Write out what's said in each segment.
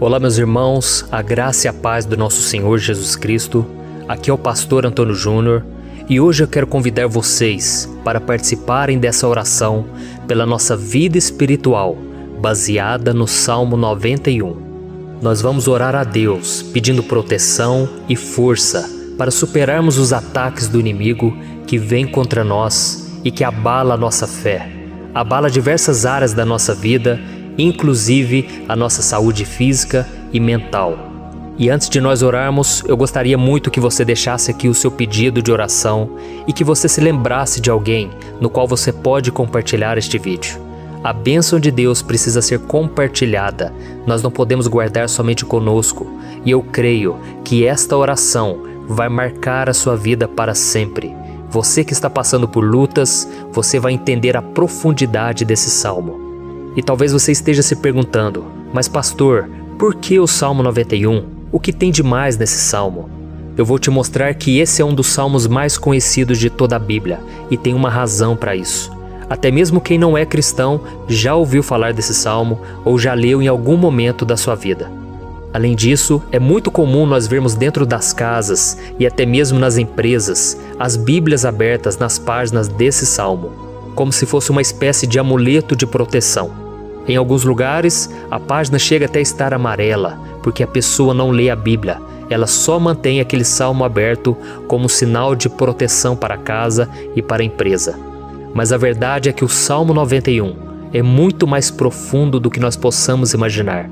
Olá, meus irmãos, a graça e a paz do nosso Senhor Jesus Cristo. Aqui é o pastor Antônio Júnior e hoje eu quero convidar vocês para participarem dessa oração pela nossa vida espiritual, baseada no Salmo 91. Nós vamos orar a Deus pedindo proteção e força para superarmos os ataques do inimigo que vem contra nós e que abala a nossa fé, abala diversas áreas da nossa vida, inclusive a nossa saúde física e mental. E antes de nós orarmos, eu gostaria muito que você deixasse aqui o seu pedido de oração e que você se lembrasse de alguém no qual você pode compartilhar este vídeo. A bênção de Deus precisa ser compartilhada, nós não podemos guardar somente conosco, e eu creio que esta oração vai marcar a sua vida para sempre. Você que está passando por lutas, você vai entender a profundidade desse salmo. E talvez você esteja se perguntando, mas pastor, por que o Salmo 91? O que tem de mais nesse salmo? Eu vou te mostrar que esse é um dos salmos mais conhecidos de toda a Bíblia e tem uma razão para isso. Até mesmo quem não é cristão já ouviu falar desse salmo ou já leu em algum momento da sua vida. Além disso, é muito comum nós vermos dentro das casas e até mesmo nas empresas as Bíblias abertas nas páginas desse salmo, como se fosse uma espécie de amuleto de proteção. Em alguns lugares, a página chega até a estar amarela, porque a pessoa não lê a Bíblia, ela só mantém aquele salmo aberto como sinal de proteção para a casa e para a empresa. Mas a verdade é que o Salmo 91 é muito mais profundo do que nós possamos imaginar.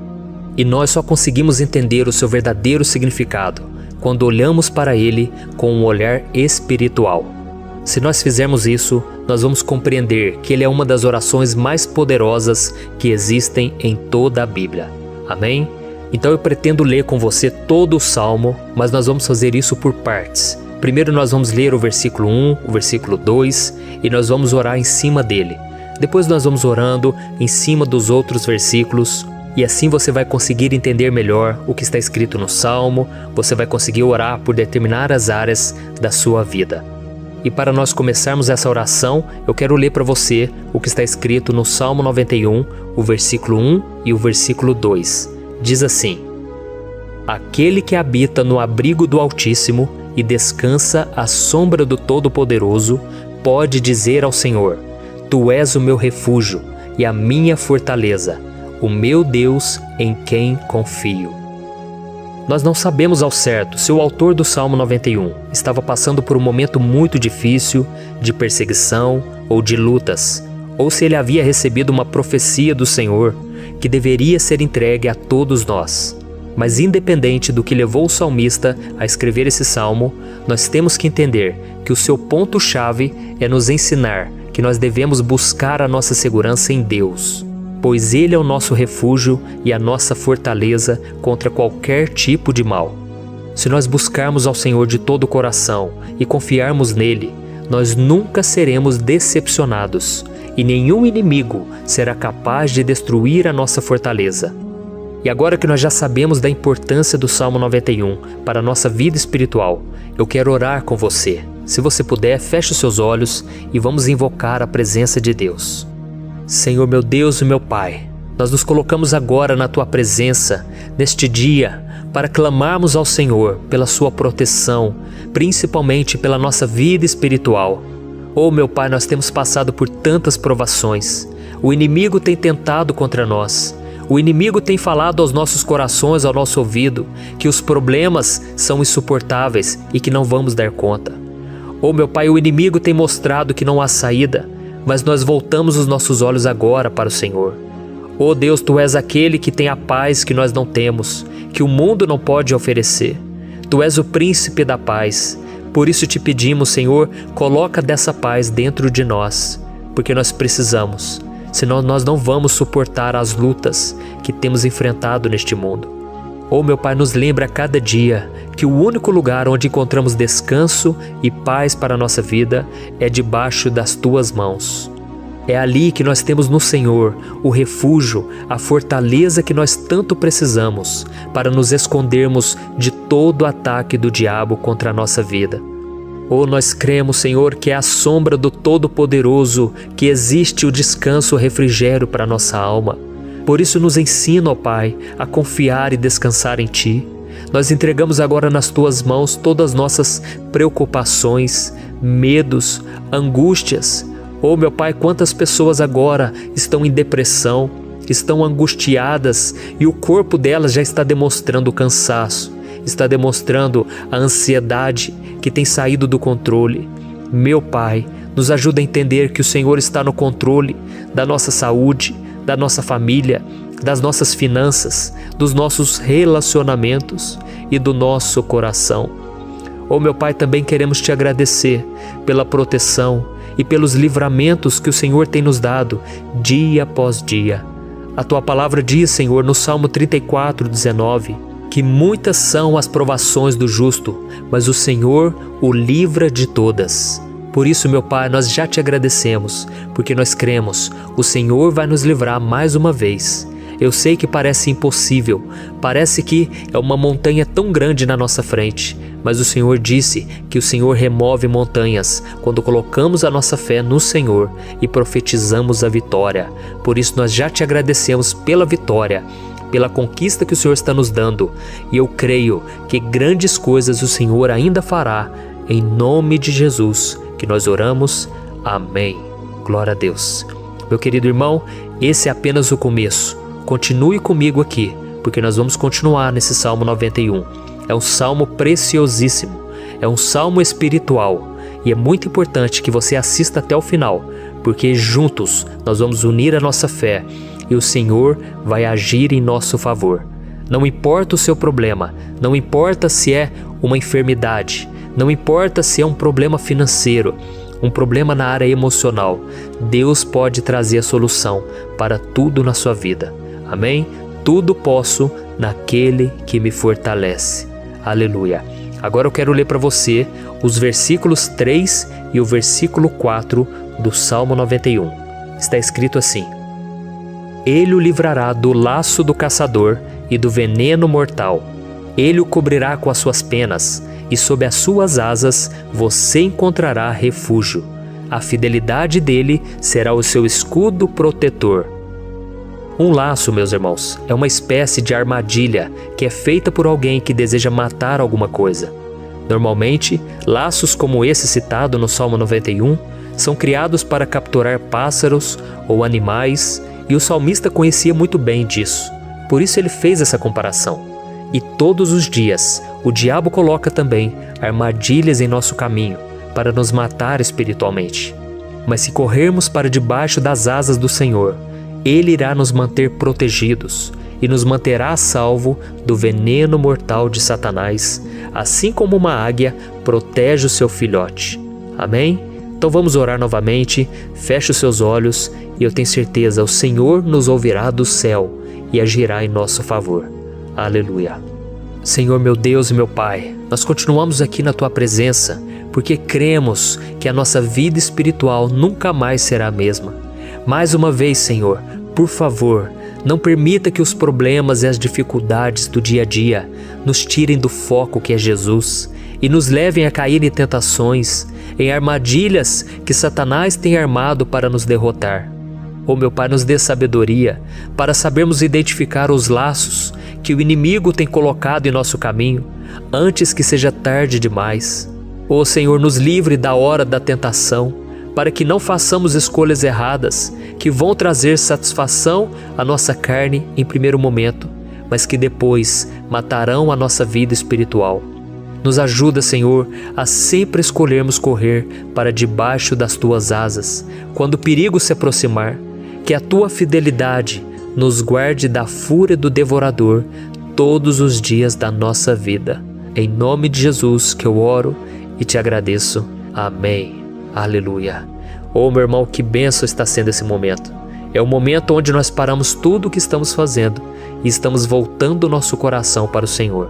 E nós só conseguimos entender o seu verdadeiro significado quando olhamos para ele com um olhar espiritual. Se nós fizermos isso, nós vamos compreender que ele é uma das orações mais poderosas que existem em toda a Bíblia. Amém? Então eu pretendo ler com você todo o Salmo, mas nós vamos fazer isso por partes. Primeiro nós vamos ler o versículo 1, o versículo 2 e nós vamos orar em cima dele. Depois nós vamos orando em cima dos outros versículos e assim você vai conseguir entender melhor o que está escrito no Salmo, você vai conseguir orar por determinadas áreas da sua vida. E para nós começarmos essa oração, eu quero ler para você o que está escrito no Salmo 91, o versículo 1 e o versículo 2. Diz assim: Aquele que habita no abrigo do Altíssimo e descansa à sombra do Todo-Poderoso, pode dizer ao Senhor: Tu és o meu refúgio e a minha fortaleza, o meu Deus em quem confio. Nós não sabemos ao certo se o autor do Salmo 91 estava passando por um momento muito difícil, de perseguição ou de lutas, ou se ele havia recebido uma profecia do Senhor que deveria ser entregue a todos nós. Mas independente do que levou o salmista a escrever esse salmo, nós temos que entender que o seu ponto-chave é nos ensinar que nós devemos buscar a nossa segurança em Deus, pois Ele é o nosso refúgio e a nossa fortaleza contra qualquer tipo de mal. Se nós buscarmos ao Senhor de todo o coração e confiarmos nele, nós nunca seremos decepcionados e nenhum inimigo será capaz de destruir a nossa fortaleza. E agora que nós já sabemos da importância do Salmo 91 para a nossa vida espiritual, eu quero orar com você. Se você puder, feche os seus olhos e vamos invocar a presença de Deus. Senhor meu Deus e meu Pai, nós nos colocamos agora na Tua presença, neste dia, para clamarmos ao Senhor pela Sua proteção, principalmente pela nossa vida espiritual. Oh meu Pai, nós temos passado por tantas provações, o inimigo tem tentado contra nós, o inimigo tem falado aos nossos corações, ao nosso ouvido, que os problemas são insuportáveis e que não vamos dar conta. Oh meu Pai, o inimigo tem mostrado que não há saída, mas nós voltamos os nossos olhos agora para o Senhor. Oh Deus, Tu és aquele que tem a paz que nós não temos, que o mundo não pode oferecer. Tu és o príncipe da paz. Por isso te pedimos, Senhor, coloca dessa paz dentro de nós, porque nós precisamos, senão nós não vamos suportar as lutas que temos enfrentado neste mundo. Oh meu Pai, nos lembra a cada dia que o único lugar onde encontramos descanso e paz para a nossa vida é debaixo das Tuas mãos. É ali que nós temos no Senhor o refúgio, a fortaleza que nós tanto precisamos para nos escondermos de todo ataque do diabo contra a nossa vida. Oh, nós cremos, Senhor, que é à sombra do Todo-Poderoso que existe o descanso, o refrigério para a nossa alma. Por isso nos ensina, ó Pai, a confiar e descansar em Ti. Nós entregamos agora nas Tuas mãos todas as nossas preocupações, medos, angústias. Oh, meu Pai, quantas pessoas agora estão em depressão, estão angustiadas e o corpo delas já está demonstrando cansaço, está demonstrando a ansiedade que tem saído do controle. Meu Pai, nos ajuda a entender que o Senhor está no controle da nossa saúde, da nossa família, das nossas finanças, dos nossos relacionamentos e do nosso coração. Oh, meu Pai, também queremos Te agradecer pela proteção e pelos livramentos que o Senhor tem nos dado dia após dia. A Tua palavra diz, Senhor, no Salmo 34:19, que muitas são as provações do justo, mas o Senhor o livra de todas. Por isso, meu Pai, nós já Te agradecemos, porque nós cremos, o Senhor vai nos livrar mais uma vez. Eu sei que parece impossível, parece que é uma montanha tão grande na nossa frente, mas o Senhor disse que o Senhor remove montanhas quando colocamos a nossa fé no Senhor e profetizamos a vitória. Por isso nós já Te agradecemos pela vitória, pela conquista que o Senhor está nos dando, e eu creio que grandes coisas o Senhor ainda fará, em nome de Jesus que nós oramos. Amém. Glória a Deus. Meu querido irmão, esse é apenas o começo. Continue comigo aqui, porque nós vamos continuar nesse Salmo 91. É um salmo preciosíssimo, é um salmo espiritual, e é muito importante que você assista até o final, porque juntos nós vamos unir a nossa fé e o Senhor vai agir em nosso favor. Não importa o seu problema, não importa se é uma enfermidade, não importa se é um problema financeiro, um problema na área emocional, Deus pode trazer a solução para tudo na sua vida. Amém? Tudo posso naquele que me fortalece. Aleluia. Agora eu quero ler para você os versículos 3 e o versículo 4 do Salmo 91. Está escrito assim: Ele o livrará do laço do caçador e do veneno mortal. Ele o cobrirá com as suas penas, e sob as suas asas você encontrará refúgio. A fidelidade dele será o seu escudo protetor. Um laço, meus irmãos, é uma espécie de armadilha que é feita por alguém que deseja matar alguma coisa. Normalmente, laços como esse citado no Salmo 91 são criados para capturar pássaros ou animais, e o salmista conhecia muito bem disso. Por isso ele fez essa comparação. E todos os dias, o diabo coloca também armadilhas em nosso caminho para nos matar espiritualmente. Mas se corrermos para debaixo das asas do Senhor, Ele irá nos manter protegidos e nos manterá a salvo do veneno mortal de Satanás, assim como uma águia protege o seu filhote. Amém? Então vamos orar novamente, feche os seus olhos e eu tenho certeza, o Senhor nos ouvirá do céu e agirá em nosso favor. Aleluia. Senhor, meu Deus e meu Pai, nós continuamos aqui na Tua presença porque cremos que a nossa vida espiritual nunca mais será a mesma. Mais uma vez, Senhor, por favor, não permita que os problemas e as dificuldades do dia a dia nos tirem do foco que é Jesus e nos levem a cair em tentações, em armadilhas que Satanás tem armado para nos derrotar. Oh, meu Pai, nos dê sabedoria para sabermos identificar os laços que o inimigo tem colocado em nosso caminho antes que seja tarde demais. Oh, Senhor, nos livre da hora da tentação, para que não façamos escolhas erradas que vão trazer satisfação à nossa carne em primeiro momento, mas que depois matarão a nossa vida espiritual. Nos ajuda, Senhor, a sempre escolhermos correr para debaixo das Tuas asas quando o perigo se aproximar, que a Tua fidelidade nos guarde da fúria do devorador todos os dias da nossa vida. Em nome de Jesus que eu oro e Te agradeço. Amém. Aleluia. Oh, meu irmão, que bênção está sendo esse momento. É o momento onde nós paramos tudo o que estamos fazendo e estamos voltando o nosso coração para o Senhor.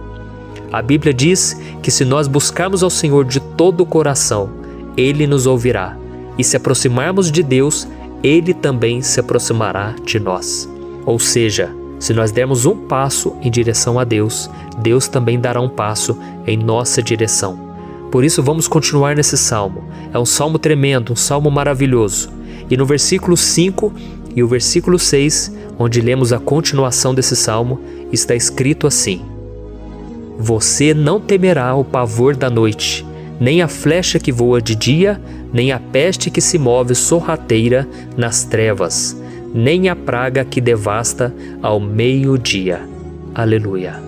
A Bíblia diz que se nós buscarmos ao Senhor de todo o coração, Ele nos ouvirá. E se aproximarmos de Deus, Ele também se aproximará de nós. Ou seja, se nós dermos um passo em direção a Deus, Deus também dará um passo em nossa direção. Por isso vamos continuar nesse salmo. É um salmo tremendo, um salmo maravilhoso. E no versículo 5 e o versículo 6, onde lemos a continuação desse salmo, está escrito assim: Você não temerá o pavor da noite, nem a flecha que voa de dia, nem a peste que se move sorrateira nas trevas, nem a praga que devasta ao meio-dia. Aleluia.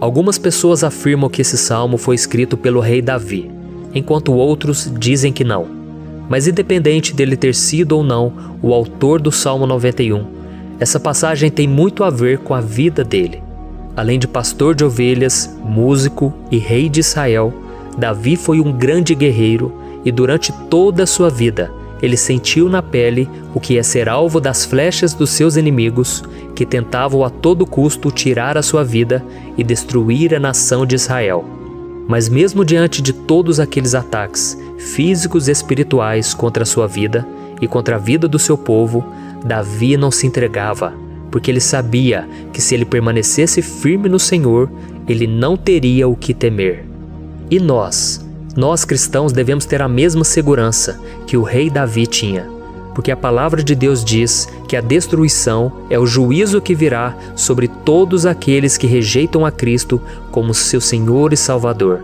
Algumas pessoas afirmam que esse salmo foi escrito pelo rei Davi, enquanto outros dizem que não. Mas independente dele ter sido ou não o autor do Salmo 91, essa passagem tem muito a ver com a vida dele. Além de pastor de ovelhas, músico e rei de Israel, Davi foi um grande guerreiro e durante toda a sua vida ele sentiu na pele o que é ser alvo das flechas dos seus inimigos que tentavam a todo custo tirar a sua vida e destruir a nação de Israel. Mas mesmo diante de todos aqueles ataques físicos e espirituais contra a sua vida e contra a vida do seu povo, Davi não se entregava, porque ele sabia que se ele permanecesse firme no Senhor, ele não teria o que temer. E nós cristãos devemos ter a mesma segurança que o rei Davi tinha, porque a palavra de Deus diz que a destruição é o juízo que virá sobre todos aqueles que rejeitam a Cristo como seu Senhor e Salvador.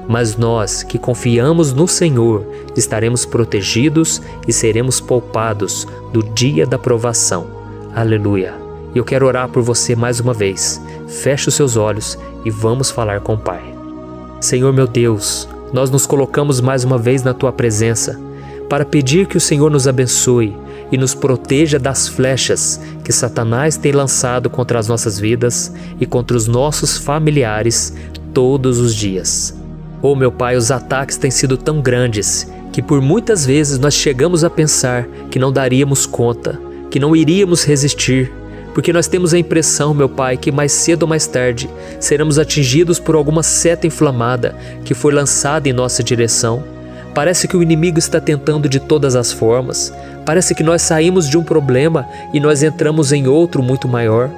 Mas nós que confiamos no Senhor estaremos protegidos e seremos poupados do dia da provação. Aleluia! E eu quero orar por você mais uma vez. Feche os seus olhos e vamos falar com o Pai. Senhor meu Deus, nós nos colocamos mais uma vez na Tua presença para pedir que o Senhor nos abençoe e nos proteja das flechas que Satanás tem lançado contra as nossas vidas e contra os nossos familiares todos os dias. Oh meu Pai, os ataques têm sido tão grandes que por muitas vezes nós chegamos a pensar que não daríamos conta, que não iríamos resistir, porque nós temos a impressão, meu Pai, que mais cedo ou mais tarde seremos atingidos por alguma seta inflamada que foi lançada em nossa direção. Parece que o inimigo está tentando de todas as formas. Parece que nós saímos de um problema e nós entramos em outro muito maior.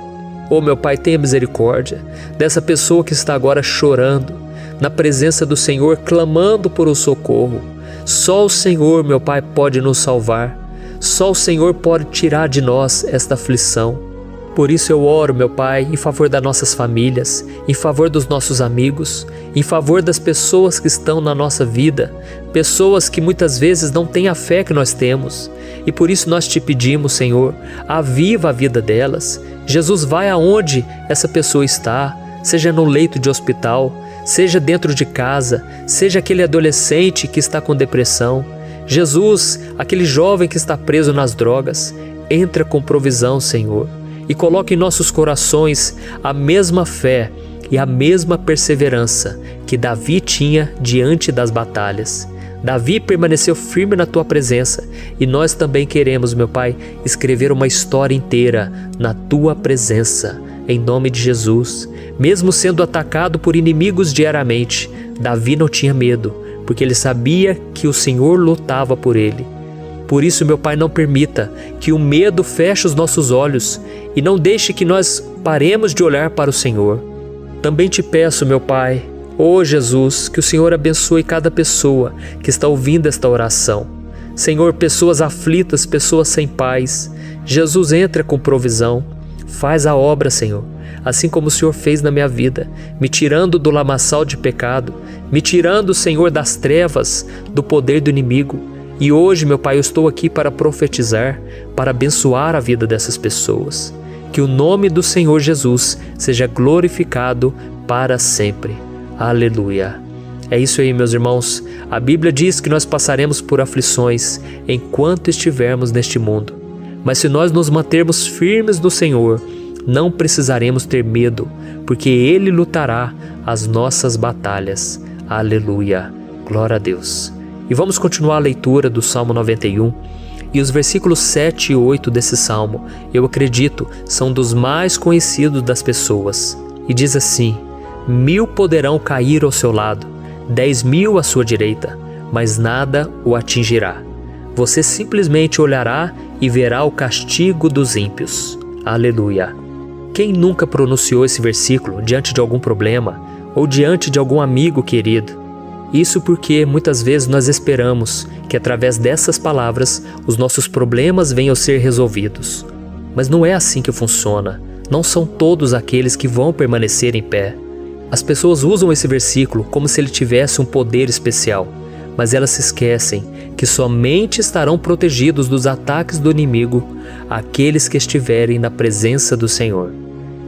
Oh meu Pai, tenha misericórdia dessa pessoa que está agora chorando, na presença do Senhor, clamando por um socorro. Só o Senhor, meu Pai, pode nos salvar. Só o Senhor pode tirar de nós esta aflição. Por isso eu oro, meu Pai, em favor das nossas famílias, em favor dos nossos amigos, em favor das pessoas que estão na nossa vida, pessoas que muitas vezes não têm a fé que nós temos. E por isso nós te pedimos, Senhor, aviva a vida delas. Jesus, vai aonde essa pessoa está, seja no leito de hospital, seja dentro de casa, seja aquele adolescente que está com depressão. Jesus, aquele jovem que está preso nas drogas, entra com provisão, Senhor. E coloque em nossos corações a mesma fé e a mesma perseverança que Davi tinha diante das batalhas. Davi permaneceu firme na Tua presença e nós também queremos, meu Pai, escrever uma história inteira na Tua presença, em nome de Jesus. Mesmo sendo atacado por inimigos diariamente, Davi não tinha medo, porque ele sabia que o Senhor lutava por ele. Por isso, meu Pai, não permita que o medo feche os nossos olhos e não deixe que nós paremos de olhar para o Senhor. Também te peço, meu Pai, Jesus, que o Senhor abençoe cada pessoa que está ouvindo esta oração. Senhor, pessoas aflitas, pessoas sem paz. Jesus, entra com provisão. Faz a obra, Senhor, assim como o Senhor fez na minha vida, me tirando do lamaçal de pecado, me tirando, Senhor, das trevas, do poder do inimigo. E hoje, meu Pai, eu estou aqui para profetizar, para abençoar a vida dessas pessoas. Que o nome do Senhor Jesus seja glorificado para sempre. Aleluia. É isso aí, meus irmãos. A Bíblia diz que nós passaremos por aflições enquanto estivermos neste mundo. Mas se nós nos mantermos firmes no Senhor, não precisaremos ter medo, porque Ele lutará as nossas batalhas. Aleluia. Glória a Deus. E vamos continuar a leitura do Salmo 91, e os versículos 7 e 8 desse Salmo, eu acredito, são dos mais conhecidos das pessoas. E diz assim: 1000 poderão cair ao seu lado, 10.000 à sua direita, mas nada o atingirá. Você simplesmente olhará e verá o castigo dos ímpios. Aleluia. Quem nunca pronunciou esse versículo diante de algum problema ou diante de algum amigo querido? Isso porque muitas vezes nós esperamos que através dessas palavras os nossos problemas venham a ser resolvidos. Mas não é assim que funciona. Não são todos aqueles que vão permanecer em pé. As pessoas usam esse versículo como se ele tivesse um poder especial, mas elas se esquecem que somente estarão protegidos dos ataques do inimigo aqueles que estiverem na presença do Senhor.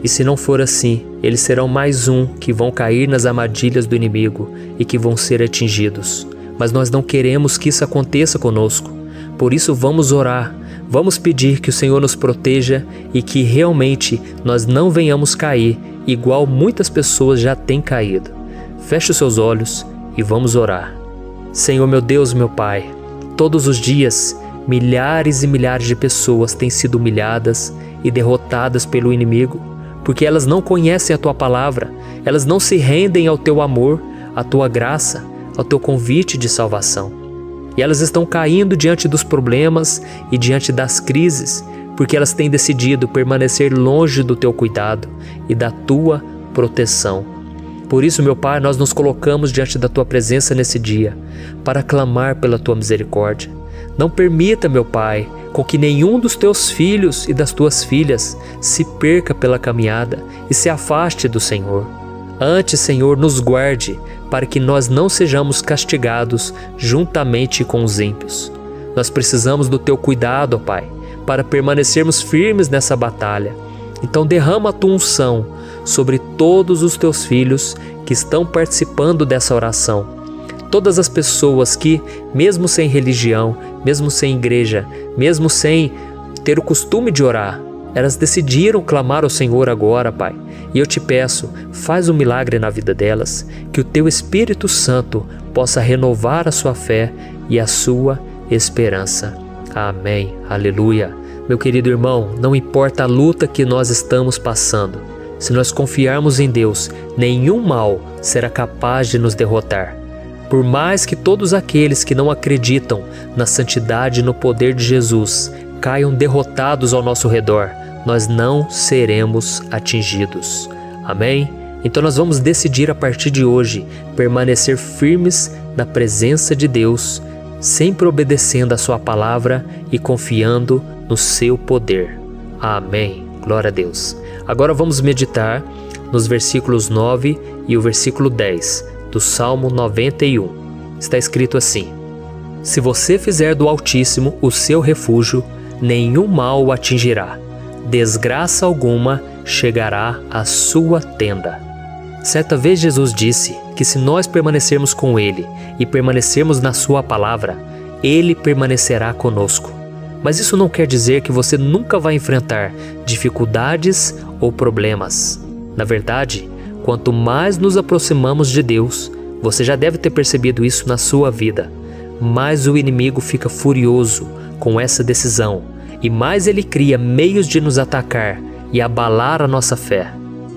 E se não for assim, eles serão mais um que vão cair nas armadilhas do inimigo e que vão ser atingidos. Mas nós não queremos que isso aconteça conosco. Por isso vamos orar, vamos pedir que o Senhor nos proteja e que realmente nós não venhamos cair igual muitas pessoas já têm caído. Feche os seus olhos e vamos orar. Senhor meu Deus, meu Pai, todos os dias milhares e milhares de pessoas têm sido humilhadas e derrotadas pelo inimigo, porque elas não conhecem a Tua palavra, elas não se rendem ao Teu amor, à Tua graça, ao Teu convite de salvação. E elas estão caindo diante dos problemas e diante das crises, porque elas têm decidido permanecer longe do Teu cuidado e da Tua proteção. Por isso, meu Pai, nós nos colocamos diante da Tua presença nesse dia, para clamar pela Tua misericórdia. Não permita, meu Pai, com que nenhum dos Teus filhos e das Tuas filhas se perca pela caminhada e se afaste do Senhor. Antes, Senhor, nos guarde, para que nós não sejamos castigados juntamente com os ímpios. Nós precisamos do Teu cuidado, ó Pai, para permanecermos firmes nessa batalha. Então derrama a Tua unção sobre todos os Teus filhos que estão participando dessa oração. Todas as pessoas que, mesmo sem religião, mesmo sem igreja, mesmo sem ter o costume de orar, elas decidiram clamar ao Senhor agora, Pai. E eu te peço, faz um milagre na vida delas, que o Teu Espírito Santo possa renovar a sua fé e a sua esperança. Amém. Aleluia. Meu querido irmão, não importa a luta que nós estamos passando, se nós confiarmos em Deus, nenhum mal será capaz de nos derrotar. Por mais que todos aqueles que não acreditam na santidade e no poder de Jesus caiam derrotados ao nosso redor, nós não seremos atingidos. Amém? Então nós vamos decidir a partir de hoje permanecer firmes na presença de Deus, sempre obedecendo a Sua palavra e confiando no Seu poder. Amém. Glória a Deus. Agora vamos meditar nos versículos 9 e o versículo 10 do Salmo 91. Está escrito assim: Se você fizer do Altíssimo o seu refúgio, nenhum mal o atingirá, desgraça alguma chegará à sua tenda. Certa vez Jesus disse que se nós permanecermos com Ele e permanecermos na Sua palavra, Ele permanecerá conosco. Mas isso não quer dizer que você nunca vai enfrentar dificuldades ou problemas. Na verdade, quanto mais nos aproximamos de Deus, você já deve ter percebido isso na sua vida, mais o inimigo fica furioso com essa decisão e mais ele cria meios de nos atacar e abalar a nossa fé.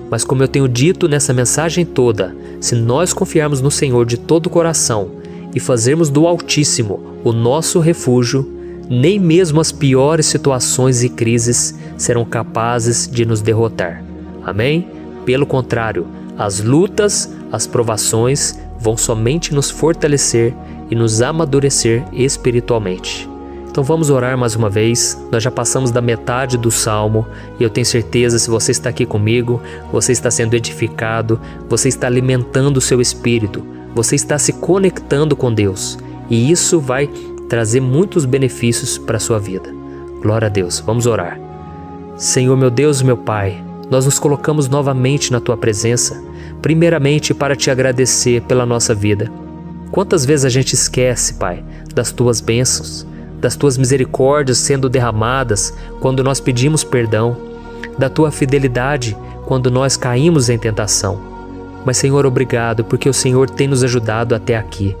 Mas como eu tenho dito nessa mensagem toda, se nós confiarmos no Senhor de todo o coração e fazermos do Altíssimo o nosso refúgio, nem mesmo as piores situações e crises serão capazes de nos derrotar. Amém? Pelo contrário, as lutas, as provações vão somente nos fortalecer e nos amadurecer espiritualmente. Então vamos orar mais uma vez. Nós já passamos da metade do Salmo e eu tenho certeza, se você está aqui comigo, você está sendo edificado, você está alimentando o seu espírito, você está se conectando com Deus e isso vai trazer muitos benefícios para a sua vida. Glória a Deus. Vamos orar. Senhor meu Deus e meu Pai, nós nos colocamos novamente na Tua presença, primeiramente para Te agradecer pela nossa vida. Quantas vezes a gente esquece, Pai, das Tuas bênçãos, das Tuas misericórdias sendo derramadas quando nós pedimos perdão, da Tua fidelidade quando nós caímos em tentação. Mas, Senhor, obrigado, porque o Senhor tem nos ajudado até aqui.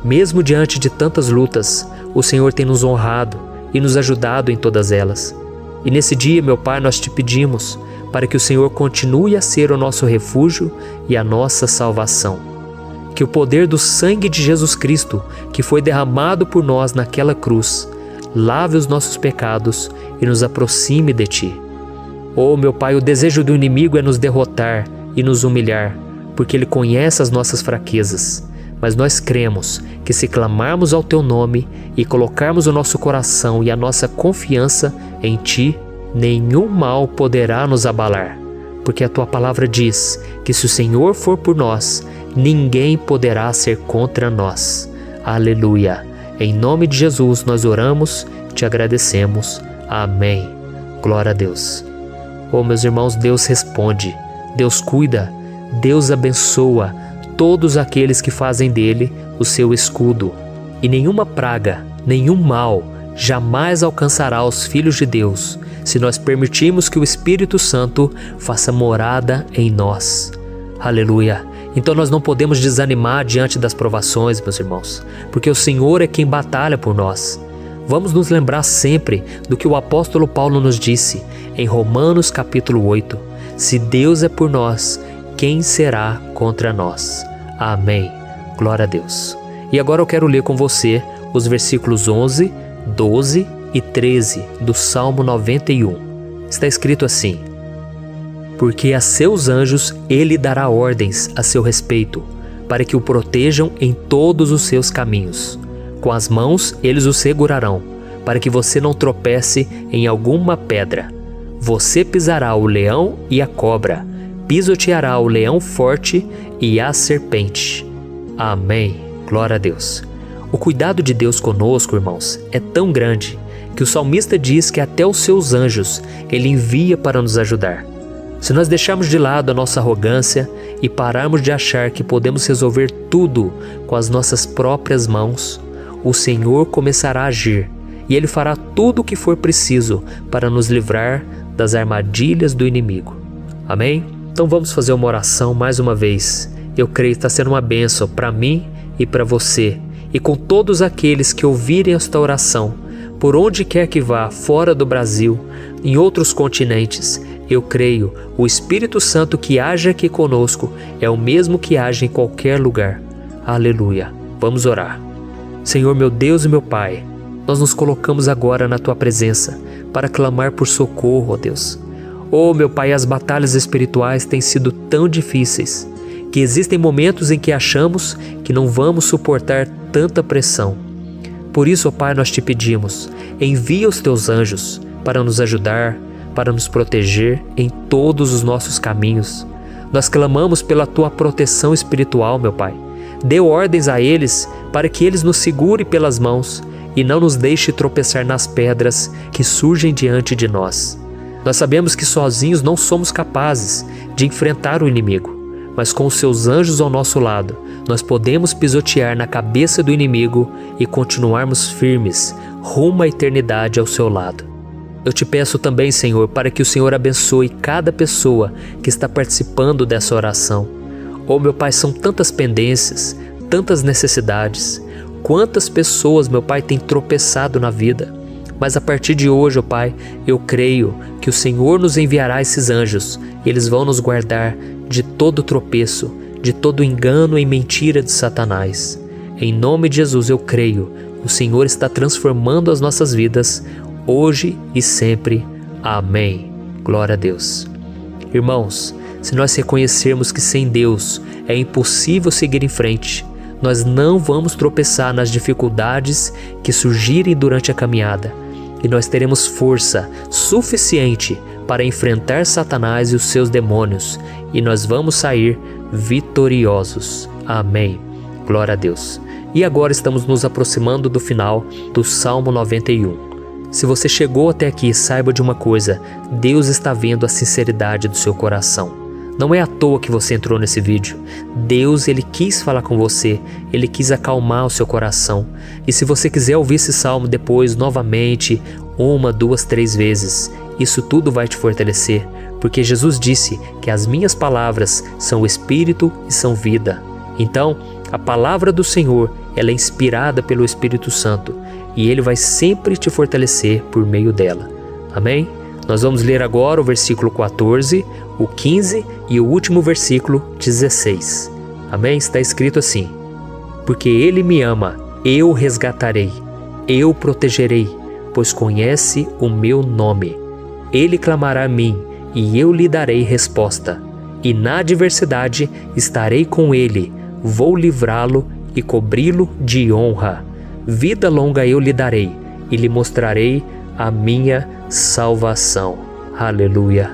Mesmo diante de tantas lutas, o Senhor tem nos honrado e nos ajudado em todas elas. E nesse dia, meu Pai, nós Te pedimos para que o Senhor continue a ser o nosso refúgio e a nossa salvação. Que o poder do sangue de Jesus Cristo, que foi derramado por nós naquela cruz, lave os nossos pecados e nos aproxime de Ti. Oh, meu Pai, o desejo do inimigo é nos derrotar e nos humilhar, porque ele conhece as nossas fraquezas. mas nós cremos que se clamarmos ao Teu nome e colocarmos o nosso coração e a nossa confiança em Ti, nenhum mal poderá nos abalar, porque a Tua palavra diz que se o Senhor for por nós, ninguém poderá ser contra nós. Aleluia! Em nome de Jesus nós oramos, te agradecemos. Amém. Glória a Deus. Oh, meus irmãos, Deus responde, Deus cuida, Deus abençoa todos aqueles que fazem dele o seu escudo. E nenhuma praga, nenhum mal jamais alcançará os filhos de Deus, se nós permitirmos que o Espírito Santo faça morada em nós. Aleluia! Então nós não podemos desanimar diante das provações, meus irmãos, porque o Senhor é quem batalha por nós. Vamos nos lembrar sempre do que o apóstolo Paulo nos disse em Romanos capítulo 8. Se Deus é por nós, quem será contra nós? Amém. Glória a Deus. E agora eu quero ler com você os versículos 11, 12 e 13 do Salmo 91. Está escrito assim: porque a seus anjos ele dará ordens a seu respeito, para que o protejam em todos os seus caminhos. Com as mãos eles o segurarão, para que você não tropece em alguma pedra. Você pisará o leão e a cobra, pisoteará o leão forte e a serpente. Amém. Glória a Deus. O cuidado de Deus conosco, irmãos, é tão grande que o salmista diz que até os seus anjos ele envia para nos ajudar. Se nós deixarmos de lado a nossa arrogância e pararmos de achar que podemos resolver tudo com as nossas próprias mãos, o Senhor começará a agir e Ele fará tudo o que for preciso para nos livrar das armadilhas do inimigo. Amém? Então vamos fazer uma oração mais uma vez. Eu creio que está sendo uma bênção para mim e para você, e com todos aqueles que ouvirem esta oração, por onde quer que vá, fora do Brasil, em outros continentes. Eu creio, o Espírito Santo que age aqui conosco é o mesmo que age em qualquer lugar. Aleluia. Vamos orar. Senhor, meu Deus e meu Pai, nós nos colocamos agora na Tua presença para clamar por socorro, ó Deus. Oh, meu Pai, as batalhas espirituais têm sido tão difíceis que existem momentos em que achamos que não vamos suportar tanta pressão. Por isso, ó Pai, nós te pedimos, envia os Teus anjos para nos ajudar, para nos proteger em todos os nossos caminhos. Nós clamamos pela Tua proteção espiritual, meu Pai. Dê ordens a eles para que eles nos segurem pelas mãos e não nos deixe tropeçar nas pedras que surgem diante de nós. Nós sabemos que sozinhos não somos capazes de enfrentar o inimigo, mas com os Seus anjos ao nosso lado, nós podemos pisotear na cabeça do inimigo e continuarmos firmes rumo à eternidade ao Seu lado. Eu te peço também, Senhor, para que o Senhor abençoe cada pessoa que está participando dessa oração. Oh, meu Pai, são tantas pendências, tantas necessidades. Quantas pessoas, meu Pai, têm tropeçado na vida. Mas a partir de hoje, oh Pai, eu creio que o Senhor nos enviará esses anjos e eles vão nos guardar de todo tropeço, de todo engano e mentira de Satanás. Em nome de Jesus eu creio, o Senhor está transformando as nossas vidas, hoje e sempre. Amém. Glória a Deus. Irmãos, se nós reconhecermos que sem Deus é impossível seguir em frente, nós não vamos tropeçar nas dificuldades que surgirem durante a caminhada, e nós teremos força suficiente para enfrentar Satanás e os seus demônios, e nós vamos sair vitoriosos. Amém. Glória a Deus. E agora estamos nos aproximando do final do Salmo 91. Se você chegou até aqui, saiba de uma coisa: Deus está vendo a sinceridade do seu coração. Não é à toa que você entrou nesse vídeo. Deus, Ele quis falar com você, Ele quis acalmar o seu coração. E se você quiser ouvir esse salmo depois, novamente, 1, 2, 3 vezes, isso tudo vai te fortalecer, porque Jesus disse que as minhas palavras são espírito e são vida. Então, a palavra do Senhor, ela é inspirada pelo Espírito Santo, e Ele vai sempre te fortalecer por meio dela. Amém? Nós vamos ler agora o versículo 14, o 15 e o último versículo 16. Amém? Está escrito assim: porque Ele me ama, eu o resgatarei, eu o protegerei, pois conhece o meu nome. Ele clamará a mim, e eu lhe darei resposta. E na adversidade estarei com ele, vou livrá-lo e cobri-lo de honra. Vida longa eu lhe darei e lhe mostrarei a minha salvação. Aleluia.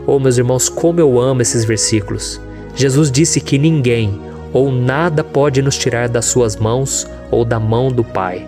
Oh, meus irmãos, como eu amo esses versículos. Jesus disse que ninguém ou nada pode nos tirar das suas mãos ou da mão do Pai.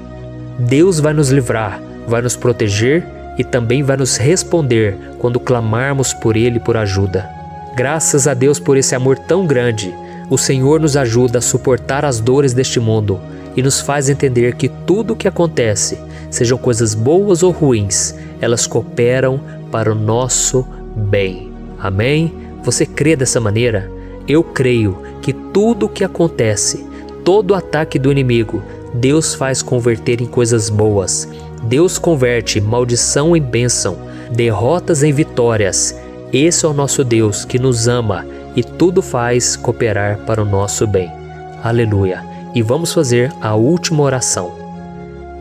Deus vai nos livrar, vai nos proteger e também vai nos responder quando clamarmos por Ele por ajuda. Graças a Deus por esse amor tão grande, o Senhor nos ajuda a suportar as dores deste mundo e nos faz entender que tudo o que acontece, sejam coisas boas ou ruins, elas cooperam para o nosso bem. Amém? Você crê dessa maneira? Eu creio que tudo o que acontece, todo ataque do inimigo, Deus faz converter em coisas boas. Deus converte maldição em bênção, derrotas em vitórias. Esse é o nosso Deus que nos ama e tudo faz cooperar para o nosso bem. Aleluia! E vamos fazer a última oração.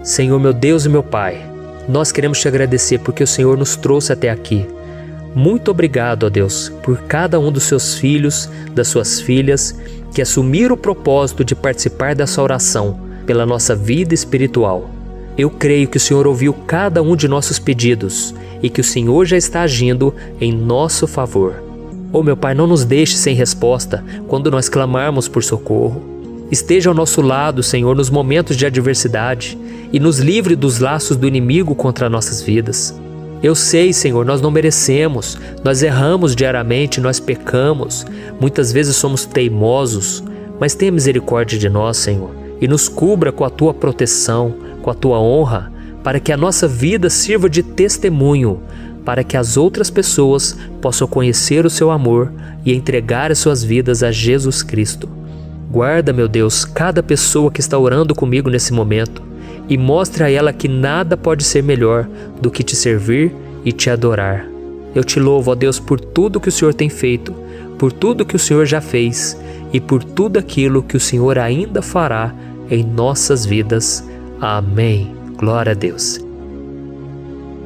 Senhor, meu Deus e meu Pai, nós queremos te agradecer porque o Senhor nos trouxe até aqui. Muito obrigado, ó Deus, por cada um dos seus filhos, das suas filhas, que assumiram o propósito de participar dessa oração pela nossa vida espiritual. Eu creio que o Senhor ouviu cada um de nossos pedidos e que o Senhor já está agindo em nosso favor. Oh, meu Pai, não nos deixe sem resposta quando nós clamarmos por socorro. Esteja ao nosso lado, Senhor, nos momentos de adversidade e nos livre dos laços do inimigo contra nossas vidas. Eu sei, Senhor, nós não merecemos, nós erramos diariamente, nós pecamos, muitas vezes somos teimosos, mas tenha misericórdia de nós, Senhor, e nos cubra com a Tua proteção, com a Tua honra, para que a nossa vida sirva de testemunho, para que as outras pessoas possam conhecer o Seu amor e entregar as suas vidas a Jesus Cristo. Guarda, meu Deus, cada pessoa que está orando comigo nesse momento e mostre a ela que nada pode ser melhor do que te servir e te adorar. Eu te louvo, ó Deus, por tudo que o Senhor tem feito, por tudo que o Senhor já fez e por tudo aquilo que o Senhor ainda fará em nossas vidas. Amém. Glória a Deus.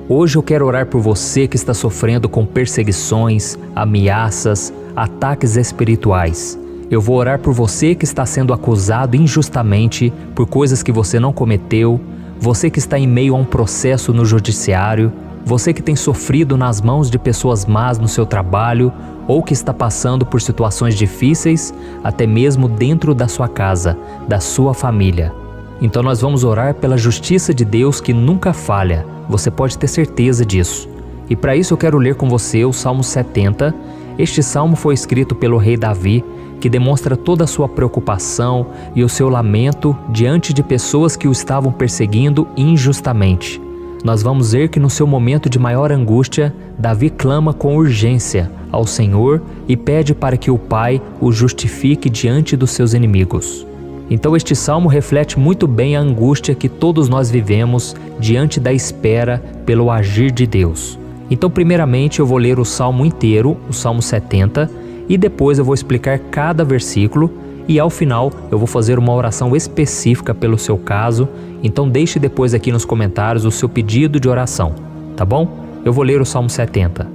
Hoje eu quero orar por você que está sofrendo com perseguições, ameaças, ataques espirituais. Eu vou orar por você que está sendo acusado injustamente por coisas que você não cometeu, você que está em meio a um processo no judiciário, você que tem sofrido nas mãos de pessoas más no seu trabalho ou que está passando por situações difíceis, até mesmo dentro da sua casa, da sua família. Então nós vamos orar pela justiça de Deus que nunca falha, você pode ter certeza disso. E para isso eu quero ler com você o Salmo 70. Este salmo foi escrito pelo rei Davi, que demonstra toda a sua preocupação e o seu lamento diante de pessoas que o estavam perseguindo injustamente. Nós vamos ver que no seu momento de maior angústia, Davi clama com urgência ao Senhor e pede para que o Pai o justifique diante dos seus inimigos. Então este salmo reflete muito bem a angústia que todos nós vivemos diante da espera pelo agir de Deus. Então primeiramente eu vou ler o salmo inteiro, o Salmo 70, e depois eu vou explicar cada versículo e ao final eu vou fazer uma oração específica pelo seu caso, então deixe depois aqui nos comentários o seu pedido de oração, tá bom? Eu vou ler o Salmo 70.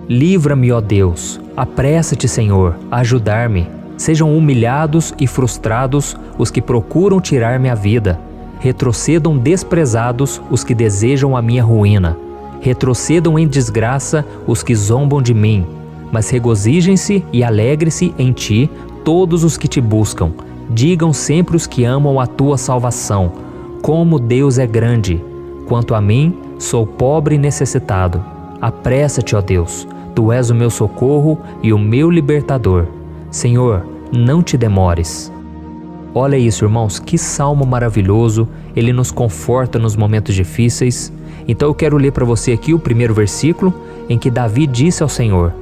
Livra-me, ó Deus, apressa-te, Senhor, a ajudar-me. Sejam humilhados e frustrados os que procuram tirar-me a vida. Retrocedam desprezados os que desejam a minha ruína. Retrocedam em desgraça os que zombam de mim. Mas regozijem-se e alegre-se em ti todos os que te buscam. Digam sempre os que amam a tua salvação, como Deus é grande. Quanto a mim, sou pobre e necessitado. Apressa-te, ó Deus, tu és o meu socorro e o meu libertador. Senhor, não te demores. Olha isso, irmãos, que salmo maravilhoso, ele nos conforta nos momentos difíceis. Então eu quero ler para você aqui o primeiro versículo, em que Davi disse ao Senhor: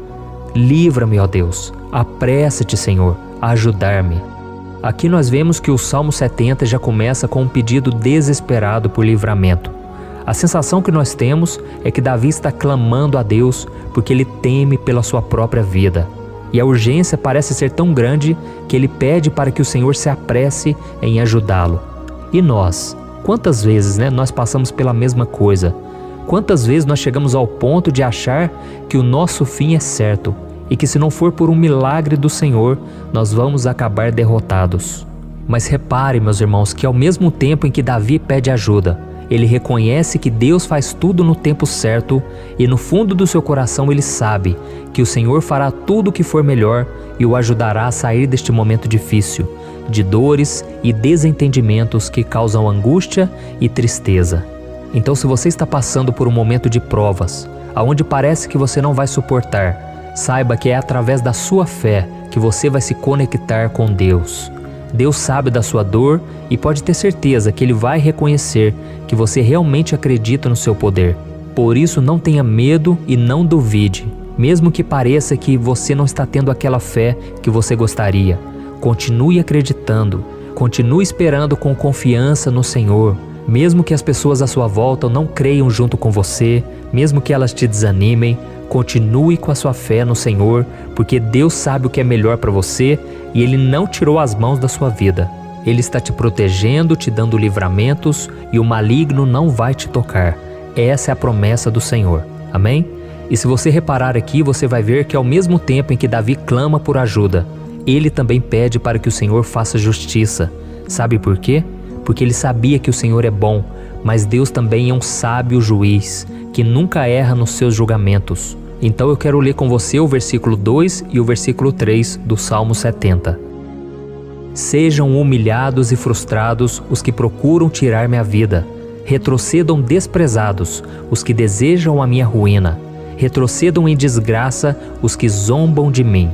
livra-me, ó Deus, apressa-te, Senhor, a ajudar-me. Aqui nós vemos que o Salmo 70 já começa com um pedido desesperado por livramento. A sensação que nós temos é que Davi está clamando a Deus porque ele teme pela sua própria vida. E a urgência parece ser tão grande que ele pede para que o Senhor se apresse em ajudá-lo. E nós? Quantas vezes nós passamos pela mesma coisa? Quantas vezes nós chegamos ao ponto de achar que o nosso fim é certo e que se não for por um milagre do Senhor, nós vamos acabar derrotados? Mas repare, meus irmãos, que ao mesmo tempo em que Davi pede ajuda, ele reconhece que Deus faz tudo no tempo certo e no fundo do seu coração ele sabe que o Senhor fará tudo o que for melhor e o ajudará a sair deste momento difícil, de dores e desentendimentos que causam angústia e tristeza. Então, se você está passando por um momento de provas, aonde parece que você não vai suportar, saiba que é através da sua fé que você vai se conectar com Deus. Deus sabe da sua dor e pode ter certeza que Ele vai reconhecer que você realmente acredita no seu poder. Por isso, não tenha medo e não duvide, mesmo que pareça que você não está tendo aquela fé que você gostaria. Continue acreditando, continue esperando com confiança no Senhor. Mesmo que as pessoas à sua volta não creiam junto com você, mesmo que elas te desanimem, continue com a sua fé no Senhor, porque Deus sabe o que é melhor para você e Ele não tirou as mãos da sua vida. Ele está te protegendo, te dando livramentos e o maligno não vai te tocar. Essa é a promessa do Senhor. Amém? E se você reparar aqui, você vai ver que ao mesmo tempo em que Davi clama por ajuda, ele também pede para que o Senhor faça justiça. Sabe por quê? Porque ele sabia que o Senhor é bom, mas Deus também é um sábio juiz, que nunca erra nos seus julgamentos. Então eu quero ler com você o versículo 2 e o versículo 3 do Salmo 70. Sejam humilhados e frustrados os que procuram tirar minha vida. Retrocedam desprezados os que desejam a minha ruína. Retrocedam em desgraça os que zombam de mim.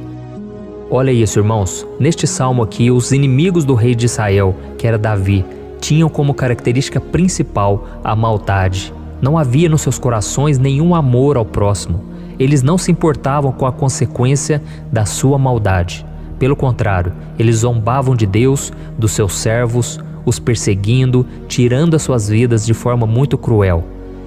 Olha isso, irmãos. Neste salmo aqui, os inimigos do rei de Israel, que era Davi, tinham como característica principal a maldade. Não havia nos seus corações nenhum amor ao próximo. Eles não se importavam com a consequência da sua maldade. Pelo contrário, eles zombavam de Deus, dos seus servos, os perseguindo, tirando as suas vidas de forma muito cruel.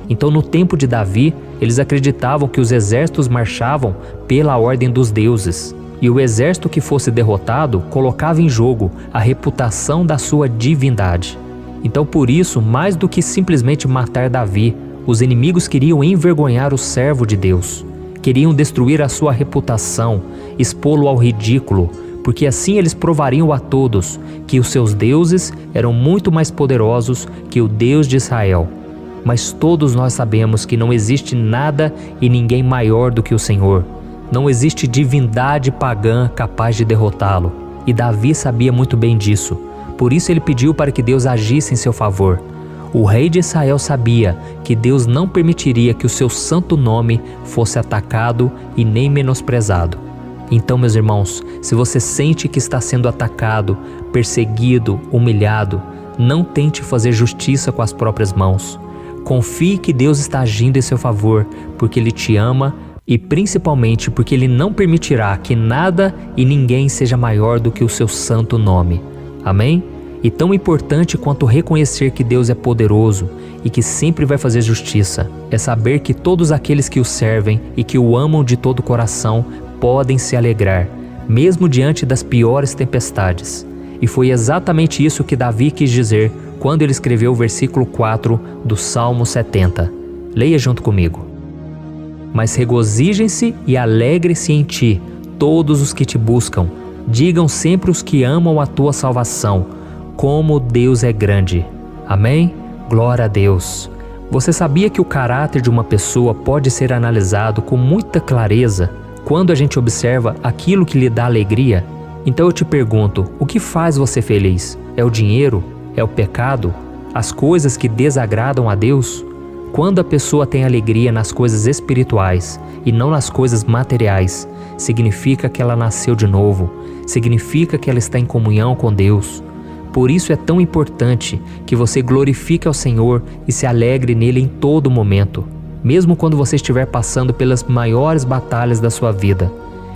Então, no tempo de Davi, eles acreditavam que os exércitos marchavam pela ordem dos deuses. E o exército que fosse derrotado colocava em jogo a reputação da sua divindade. Então, por isso, mais do que simplesmente matar Davi, os inimigos queriam envergonhar o servo de Deus. Queriam destruir a sua reputação, expô-lo ao ridículo, porque assim eles provariam a todos que os seus deuses eram muito mais poderosos que o Deus de Israel. Mas todos nós sabemos que não existe nada e ninguém maior do que o Senhor. Não existe divindade pagã capaz de derrotá-lo. E Davi sabia muito bem disso. Por isso ele pediu para que Deus agisse em seu favor. O rei de Israel sabia que Deus não permitiria que o seu santo nome fosse atacado e nem menosprezado. Então, meus irmãos, se você sente que está sendo atacado, perseguido, humilhado, não tente fazer justiça com as próprias mãos. Confie que Deus está agindo em seu favor, porque Ele te ama e principalmente porque Ele não permitirá que nada e ninguém seja maior do que o seu santo nome. Amém? E tão importante quanto reconhecer que Deus é poderoso e que sempre vai fazer justiça, é saber que todos aqueles que o servem e que o amam de todo o coração podem se alegrar, mesmo diante das piores tempestades. E foi exatamente isso que Davi quis dizer quando ele escreveu o versículo 4 do Salmo 70. Leia junto comigo. Mas regozijem-se e alegrem-se em ti, todos os que te buscam. Digam sempre os que amam a tua salvação, como Deus é grande. Amém? Glória a Deus. Você sabia que o caráter de uma pessoa pode ser analisado com muita clareza quando a gente observa aquilo que lhe dá alegria? Então eu te pergunto, o que faz você feliz? É o dinheiro? É o pecado? As coisas que desagradam a Deus? Quando a pessoa tem alegria nas coisas espirituais e não nas coisas materiais, significa que ela nasceu de novo, significa que ela está em comunhão com Deus. Por isso é tão importante que você glorifique ao Senhor e se alegre nele em todo momento, mesmo quando você estiver passando pelas maiores batalhas da sua vida.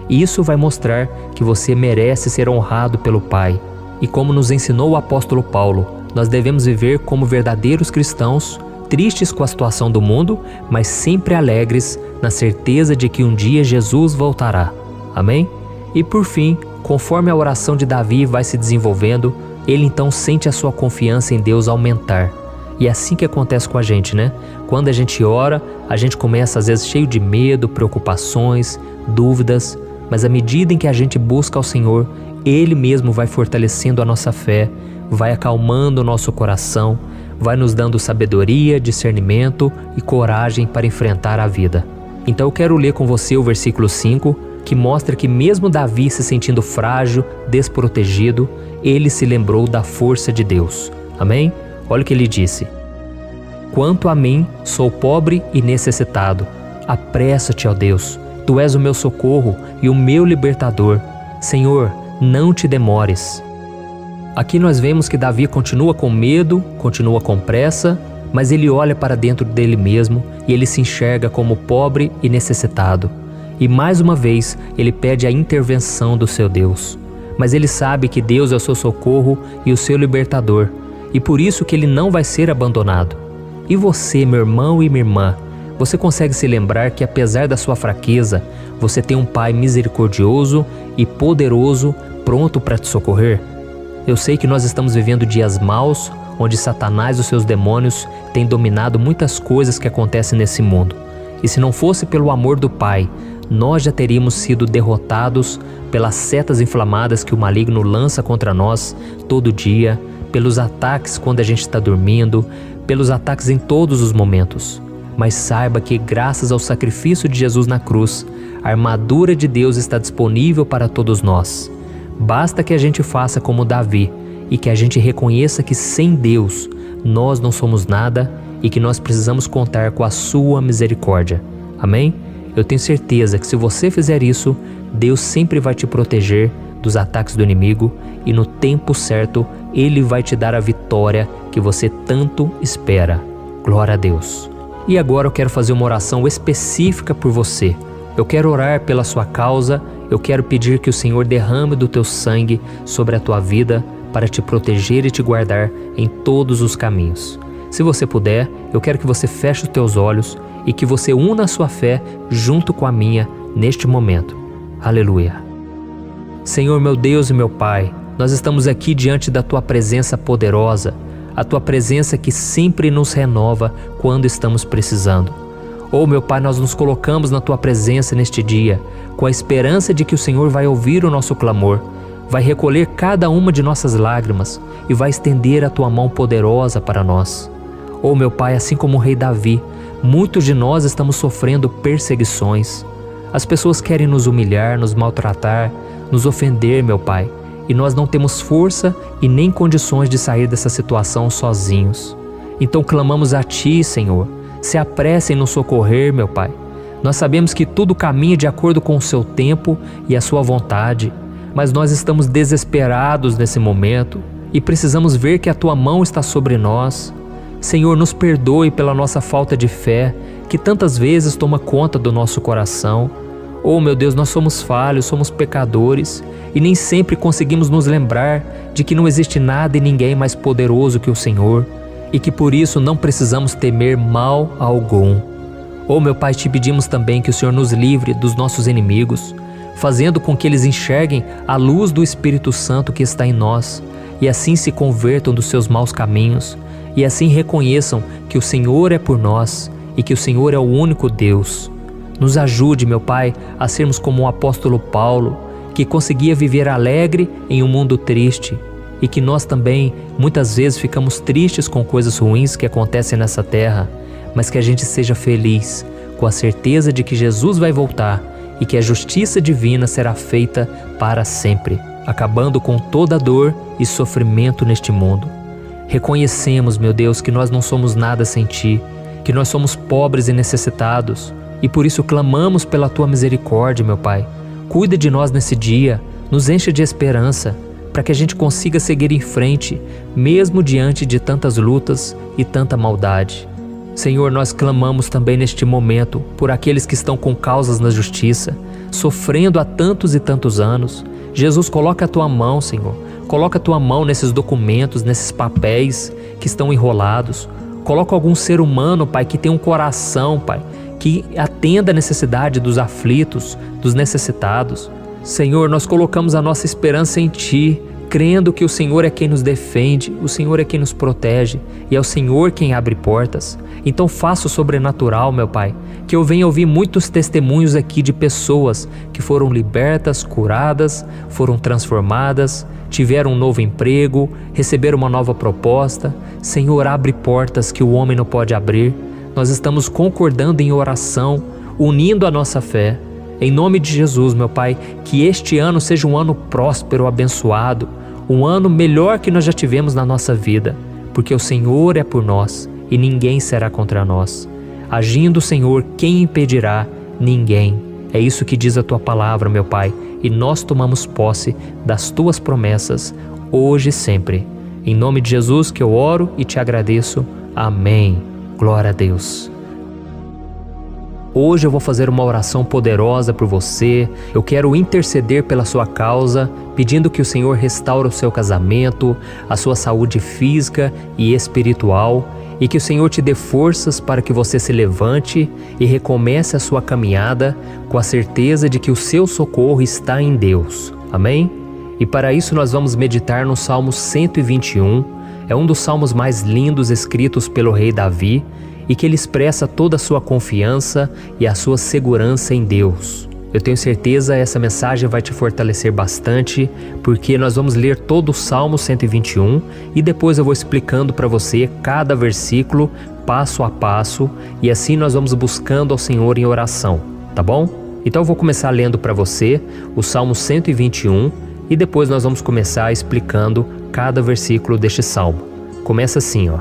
Isso vai mostrar que você merece ser honrado pelo Pai. E como nos ensinou o apóstolo Paulo, nós devemos viver como verdadeiros cristãos, tristes com a situação do mundo, mas sempre alegres na certeza de que um dia Jesus voltará. Amém? E por fim, conforme a oração de Davi vai se desenvolvendo, ele então sente a sua confiança em Deus aumentar. E é assim que acontece com a gente, né? Quando a gente ora, a gente começa às vezes cheio de medo, preocupações, dúvidas, mas à medida em que a gente busca ao Senhor, Ele mesmo vai fortalecendo a nossa fé, vai acalmando o nosso coração, vai nos dando sabedoria, discernimento e coragem para enfrentar a vida. Então eu quero ler com você o versículo 5, que mostra que mesmo Davi se sentindo frágil, desprotegido, ele se lembrou da força de Deus. Amém? Olha o que ele disse: quanto a mim, sou pobre e necessitado. Apressa-te, ó Deus, tu és o meu socorro e o meu libertador. Senhor, não te demores. Aqui nós vemos que Davi continua com medo, continua com pressa, mas ele olha para dentro dele mesmo e ele se enxerga como pobre e necessitado. E mais uma vez ele pede a intervenção do seu Deus. Mas ele sabe que Deus é o seu socorro e o seu libertador, e por isso que ele não vai ser abandonado. E você, meu irmão e minha irmã, você consegue se lembrar que apesar da sua fraqueza, você tem um Pai misericordioso e poderoso pronto para te socorrer? Eu sei que nós estamos vivendo dias maus, onde Satanás e os seus demônios têm dominado muitas coisas que acontecem nesse mundo. E se não fosse pelo amor do Pai, nós já teríamos sido derrotados pelas setas inflamadas que o maligno lança contra nós todo dia, pelos ataques quando a gente está dormindo, pelos ataques em todos os momentos. Mas saiba que graças ao sacrifício de Jesus na cruz, a armadura de Deus está disponível para todos nós. Basta que a gente faça como Davi e que a gente reconheça que sem Deus nós não somos nada e que nós precisamos contar com a sua misericórdia. Amém? Eu tenho certeza que se você fizer isso, Deus sempre vai te proteger dos ataques do inimigo e no tempo certo Ele vai te dar a vitória que você tanto espera. Glória a Deus. E agora eu quero fazer uma oração específica por você. Eu quero orar pela sua causa, eu quero pedir que o Senhor derrame do teu sangue sobre a tua vida para te proteger e te guardar em todos os caminhos. Se você puder, eu quero que você feche os teus olhos e que você una a sua fé junto com a minha neste momento. Aleluia. Senhor, meu Deus e meu Pai, nós estamos aqui diante da Tua presença poderosa, a Tua presença que sempre nos renova quando estamos precisando. Oh, meu Pai, nós nos colocamos na Tua presença neste dia, com a esperança de que o Senhor vai ouvir o nosso clamor, vai recolher cada uma de nossas lágrimas e vai estender a Tua mão poderosa para nós. Oh, meu Pai, assim como o rei Davi, muitos de nós estamos sofrendo perseguições. As pessoas querem nos humilhar, nos maltratar, nos ofender, meu Pai, e nós não temos força e nem condições de sair dessa situação sozinhos. Então clamamos a Ti, Senhor, se apresse em nos socorrer, meu Pai. Nós sabemos que tudo caminha de acordo com o Seu tempo e a Sua vontade, mas nós estamos desesperados nesse momento e precisamos ver que a Tua mão está sobre nós. Senhor, nos perdoe pela nossa falta de fé, que tantas vezes toma conta do nosso coração. Oh, meu Deus, nós somos falhos, somos pecadores e nem sempre conseguimos nos lembrar de que não existe nada e ninguém mais poderoso que o Senhor e que por isso não precisamos temer mal algum. Oh, meu Pai, te pedimos também que o Senhor nos livre dos nossos inimigos, fazendo com que eles enxerguem a luz do Espírito Santo que está em nós e assim se convertam dos seus maus caminhos e assim reconheçam que o Senhor é por nós e que o Senhor é o único Deus. Nos ajude, meu Pai, a sermos como o apóstolo Paulo, que conseguia viver alegre em um mundo triste, e que nós também, muitas vezes, ficamos tristes com coisas ruins que acontecem nessa terra, mas que a gente seja feliz, com a certeza de que Jesus vai voltar e que a justiça divina será feita para sempre, acabando com toda dor e sofrimento neste mundo. Reconhecemos, meu Deus, que nós não somos nada sem Ti, que nós somos pobres e necessitados, e por isso clamamos pela Tua misericórdia, meu Pai. Cuida de nós nesse dia, nos enche de esperança, para que a gente consiga seguir em frente, mesmo diante de tantas lutas e tanta maldade. Senhor, nós clamamos também neste momento por aqueles que estão com causas na justiça, sofrendo há tantos e tantos anos. Jesus, coloca a Tua mão, Senhor. Coloca a Tua mão nesses documentos, nesses papéis que estão enrolados. Coloca algum ser humano, Pai, que tem um coração, Pai, que atenda a necessidade dos aflitos, dos necessitados. Senhor, nós colocamos a nossa esperança em Ti. crendo que o Senhor é quem nos defende, o Senhor é quem nos protege e é o Senhor quem abre portas. Então faça o sobrenatural, meu Pai, que eu venha ouvir muitos testemunhos aqui de pessoas que foram libertas, curadas, foram transformadas, tiveram um novo emprego, receberam uma nova proposta. Senhor, abre portas que o homem não pode abrir. Nós estamos concordando em oração, unindo a nossa fé. Em nome de Jesus, meu Pai, que este ano seja um ano próspero, abençoado, um ano melhor que nós já tivemos na nossa vida, porque o Senhor é por nós e ninguém será contra nós. Agindo o Senhor, quem impedirá? Ninguém. É isso que diz a Tua palavra, meu Pai, e nós tomamos posse das Tuas promessas, hoje e sempre. Em nome de Jesus que eu oro e te agradeço. Amém. Glória a Deus. Hoje eu vou fazer uma oração poderosa por você. Eu quero interceder pela sua causa, pedindo que o Senhor restaure o seu casamento, a sua saúde física e espiritual, e que o Senhor te dê forças para que você se levante e recomece a sua caminhada com a certeza de que o seu socorro está em Deus. Amém? E para isso nós vamos meditar no Salmo 121. É um dos salmos mais lindos escritos pelo rei Davi, e que ele expressa toda a sua confiança e a sua segurança em Deus. Eu tenho certeza essa mensagem vai te fortalecer bastante, porque nós vamos ler todo o Salmo 121 e depois eu vou explicando para você cada versículo, passo a passo, e assim nós vamos buscando ao Senhor em oração, tá bom? Então eu vou começar lendo para você o Salmo 121 e depois nós vamos começar explicando cada versículo deste salmo. Começa assim, ó.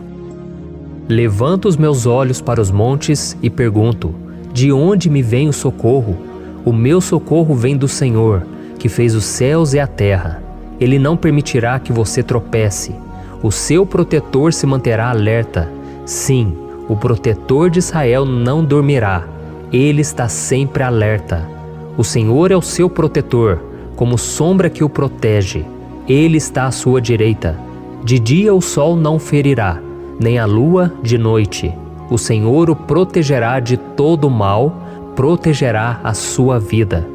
Levanto os meus olhos para os montes e pergunto: de onde me vem o socorro? O meu socorro vem do Senhor, que fez os céus e a terra. Ele não permitirá que você tropece. O seu protetor se manterá alerta. Sim, o protetor de Israel não dormirá. Ele está sempre alerta. O Senhor é o seu protetor, como sombra que o protege. Ele está à sua direita. De dia o sol não ferirá, nem a lua de noite. O Senhor o protegerá de todo o mal, protegerá a sua vida.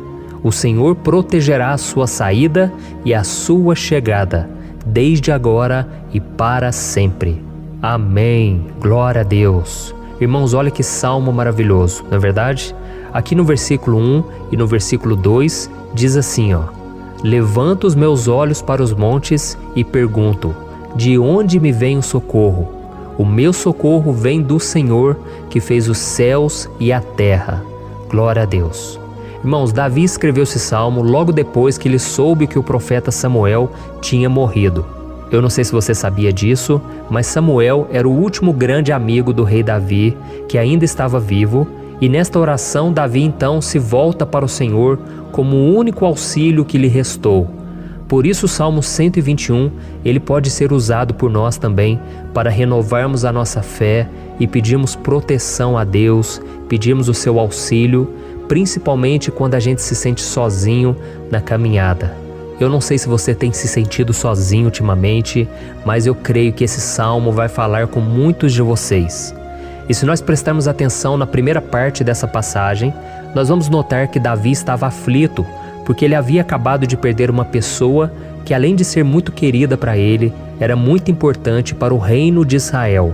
O Senhor protegerá a sua saída e a sua chegada, desde agora e para sempre. Amém. Glória a Deus. Irmãos, olha que salmo maravilhoso, não é verdade? Aqui no versículo 1 e no versículo 2 diz assim, ó: Levanto os meus olhos para os montes e pergunto: de onde me vem o socorro? O meu socorro vem do Senhor, que fez os céus e a terra. Glória a Deus. Irmãos, Davi escreveu esse salmo logo depois que ele soube que o profeta Samuel tinha morrido. Eu não sei se você sabia disso, mas Samuel era o último grande amigo do rei Davi, que ainda estava vivo, e nesta oração Davi então se volta para o Senhor como o único auxílio que lhe restou. Por isso o Salmo 121, ele pode ser usado por nós também para renovarmos a nossa fé e pedirmos proteção a Deus, pedirmos o seu auxílio, principalmente quando a gente se sente sozinho na caminhada. Eu não sei se você tem se sentido sozinho ultimamente, mas eu creio que esse salmo vai falar com muitos de vocês. E se nós prestarmos atenção na primeira parte dessa passagem, nós vamos notar que Davi estava aflito, porque ele havia acabado de perder uma pessoa que, além de ser muito querida para ele, era muito importante para o reino de Israel.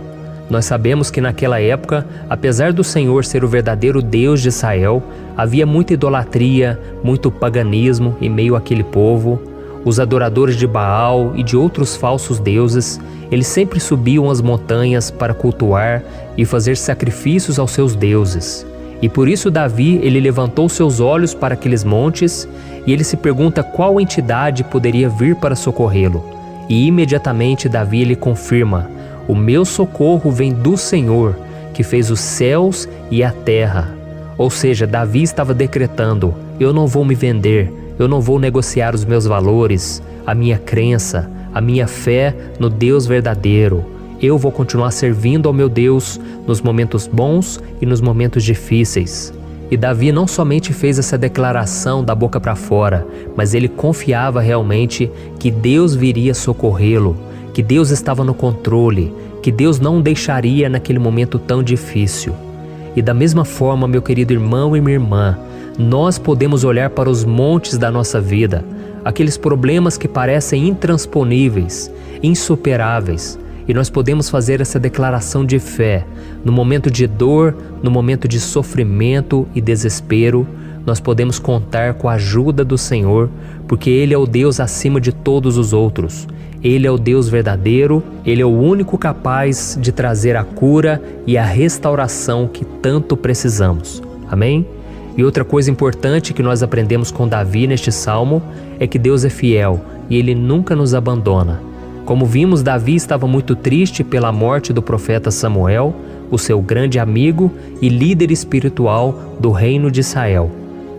Nós sabemos que naquela época, apesar do Senhor ser o verdadeiro Deus de Israel, havia muita idolatria, muito paganismo em meio àquele povo. Os adoradores de Baal e de outros falsos deuses, eles sempre subiam as montanhas para cultuar e fazer sacrifícios aos seus deuses. E por isso Davi, ele levantou seus olhos para aqueles montes e ele se pergunta qual entidade poderia vir para socorrê-lo. E imediatamente Davi, ele confirma: o meu socorro vem do Senhor, que fez os céus e a terra. Ou seja, Davi estava decretando: eu não vou me vender, eu não vou negociar os meus valores, a minha crença, a minha fé no Deus verdadeiro. Eu vou continuar servindo ao meu Deus nos momentos bons e nos momentos difíceis. E Davi não somente fez essa declaração da boca para fora, mas ele confiava realmente que Deus viria socorrê-lo, que Deus estava no controle, que Deus não o deixaria naquele momento tão difícil. E da mesma forma, meu querido irmão e minha irmã, nós podemos olhar para os montes da nossa vida, aqueles problemas que parecem intransponíveis, insuperáveis. E nós podemos fazer essa declaração de fé. No momento de dor, no momento de sofrimento e desespero, nós podemos contar com a ajuda do Senhor, porque Ele é o Deus acima de todos os outros. Ele é o Deus verdadeiro, Ele é o único capaz de trazer a cura e a restauração que tanto precisamos. Amém? E outra coisa importante que nós aprendemos com Davi neste salmo é que Deus é fiel e Ele nunca nos abandona. Como vimos, Davi estava muito triste pela morte do profeta Samuel, o seu grande amigo e líder espiritual do reino de Israel.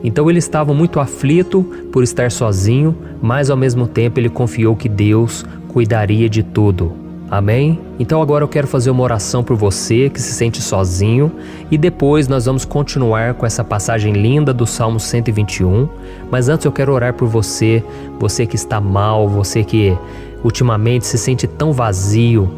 Então ele estava muito aflito por estar sozinho, mas ao mesmo tempo ele confiou que Deus cuidaria de tudo. Amém? Então agora eu quero fazer uma oração por você que se sente sozinho e depois nós vamos continuar com essa passagem linda do Salmo 121. Mas antes eu quero orar por você, você que está mal, você que ultimamente se sente tão vazio,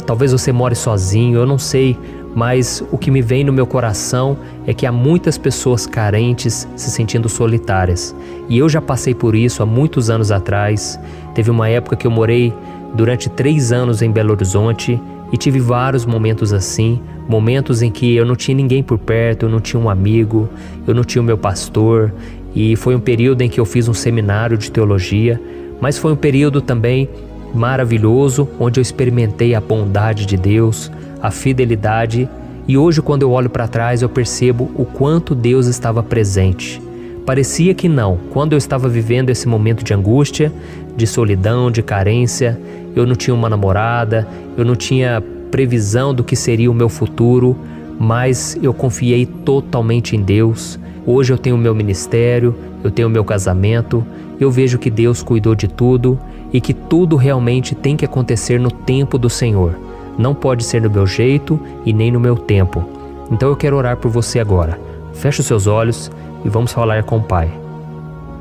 talvez você more sozinho, eu não sei, mas o que me vem no meu coração é que há muitas pessoas carentes se sentindo solitárias. E eu já passei por isso há muitos anos atrás. Teve uma época que eu morei durante 3 anos em Belo Horizonte e tive vários momentos assim, momentos em que eu não tinha ninguém por perto, eu não tinha um amigo, eu não tinha o meu pastor, e foi um período em que eu fiz um seminário de teologia, mas foi um período também maravilhoso, onde eu experimentei a bondade de Deus, a fidelidade, e hoje quando eu olho para trás eu percebo o quanto Deus estava presente. Parecia que não, quando eu estava vivendo esse momento de angústia, de solidão, de carência, eu não tinha uma namorada, eu não tinha previsão do que seria o meu futuro, mas eu confiei totalmente em Deus. Hoje eu tenho o meu ministério, eu tenho o meu casamento, eu vejo que Deus cuidou de tudo e que tudo realmente tem que acontecer no tempo do Senhor. Não pode ser no meu jeito e nem no meu tempo. Então eu quero orar por você agora. Feche os seus olhos e vamos falar com o Pai.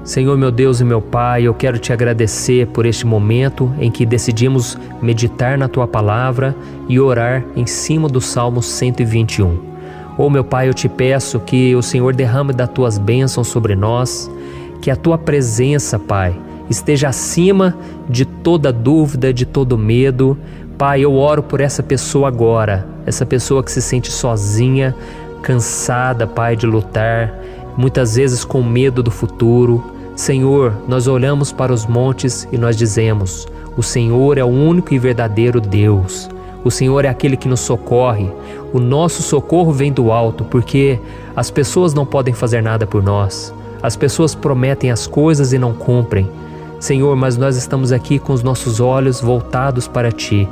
Senhor, meu Deus e meu Pai, eu quero te agradecer por este momento em que decidimos meditar na Tua Palavra e orar em cima do Salmo 121. Oh, meu Pai, eu te peço que o Senhor derrame das Tuas bênçãos sobre nós, que a Tua presença, Pai, esteja acima de toda dúvida, de todo medo. Pai, eu oro por essa pessoa agora, essa pessoa que se sente sozinha, cansada, Pai, de lutar, muitas vezes com medo do futuro. Senhor, nós olhamos para os montes e nós dizemos: o Senhor é o único e verdadeiro Deus. O Senhor é aquele que nos socorre. O nosso socorro vem do alto, porque as pessoas não podem fazer nada por nós. As pessoas prometem as coisas e não cumprem. Senhor, mas nós estamos aqui com os nossos olhos voltados para Ti.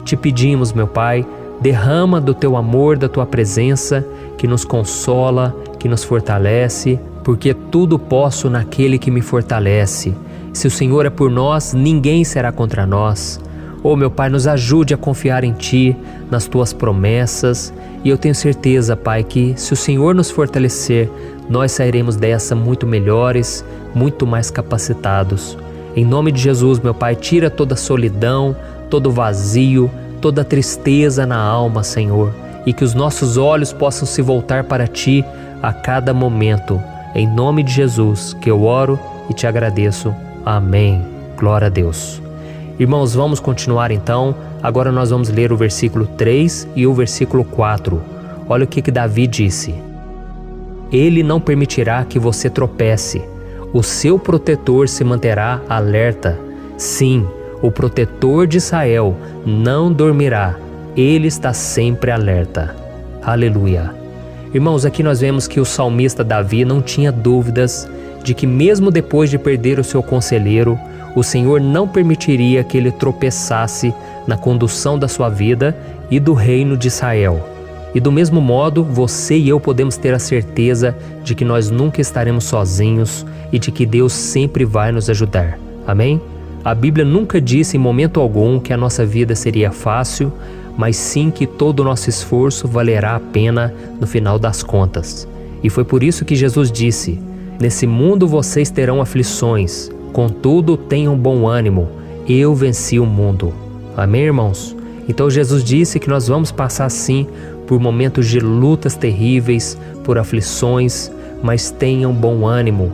Te pedimos, meu Pai, derrama do Teu amor, da Tua presença, que nos consola, que nos fortalece, porque tudo posso naquele que me fortalece. Se o Senhor é por nós, ninguém será contra nós. Oh, meu Pai, nos ajude a confiar em Ti, nas Tuas promessas, e eu tenho certeza, Pai, que se o Senhor nos fortalecer, nós sairemos dessa muito melhores, muito mais capacitados. Em nome de Jesus, meu Pai, tira toda a solidão, todo o vazio, toda a tristeza na alma, Senhor, e que os nossos olhos possam se voltar para Ti a cada momento. Em nome de Jesus que eu oro e te agradeço. Amém. Glória a Deus. Irmãos, vamos continuar então. Agora nós vamos ler o versículo 3 e o versículo 4. Olha o que Davi disse: Ele não permitirá que você tropece. O seu protetor se manterá alerta. Sim, o protetor de Israel não dormirá. Ele está sempre alerta. Aleluia. Irmãos, aqui nós vemos que o salmista Davi não tinha dúvidas de que mesmo depois de perder o seu conselheiro, o Senhor não permitiria que ele tropeçasse na condução da sua vida e do reino de Israel. E do mesmo modo, você e eu podemos ter a certeza de que nós nunca estaremos sozinhos e de que Deus sempre vai nos ajudar. Amém? A Bíblia nunca disse em momento algum que a nossa vida seria fácil, mas sim que todo o nosso esforço valerá a pena no final das contas. E foi por isso que Jesus disse: Nesse mundo vocês terão aflições, contudo tenham bom ânimo, eu venci o mundo. Amém, irmãos? Então Jesus disse que nós vamos passar sim por momentos de lutas terríveis, por aflições, mas tenham bom ânimo.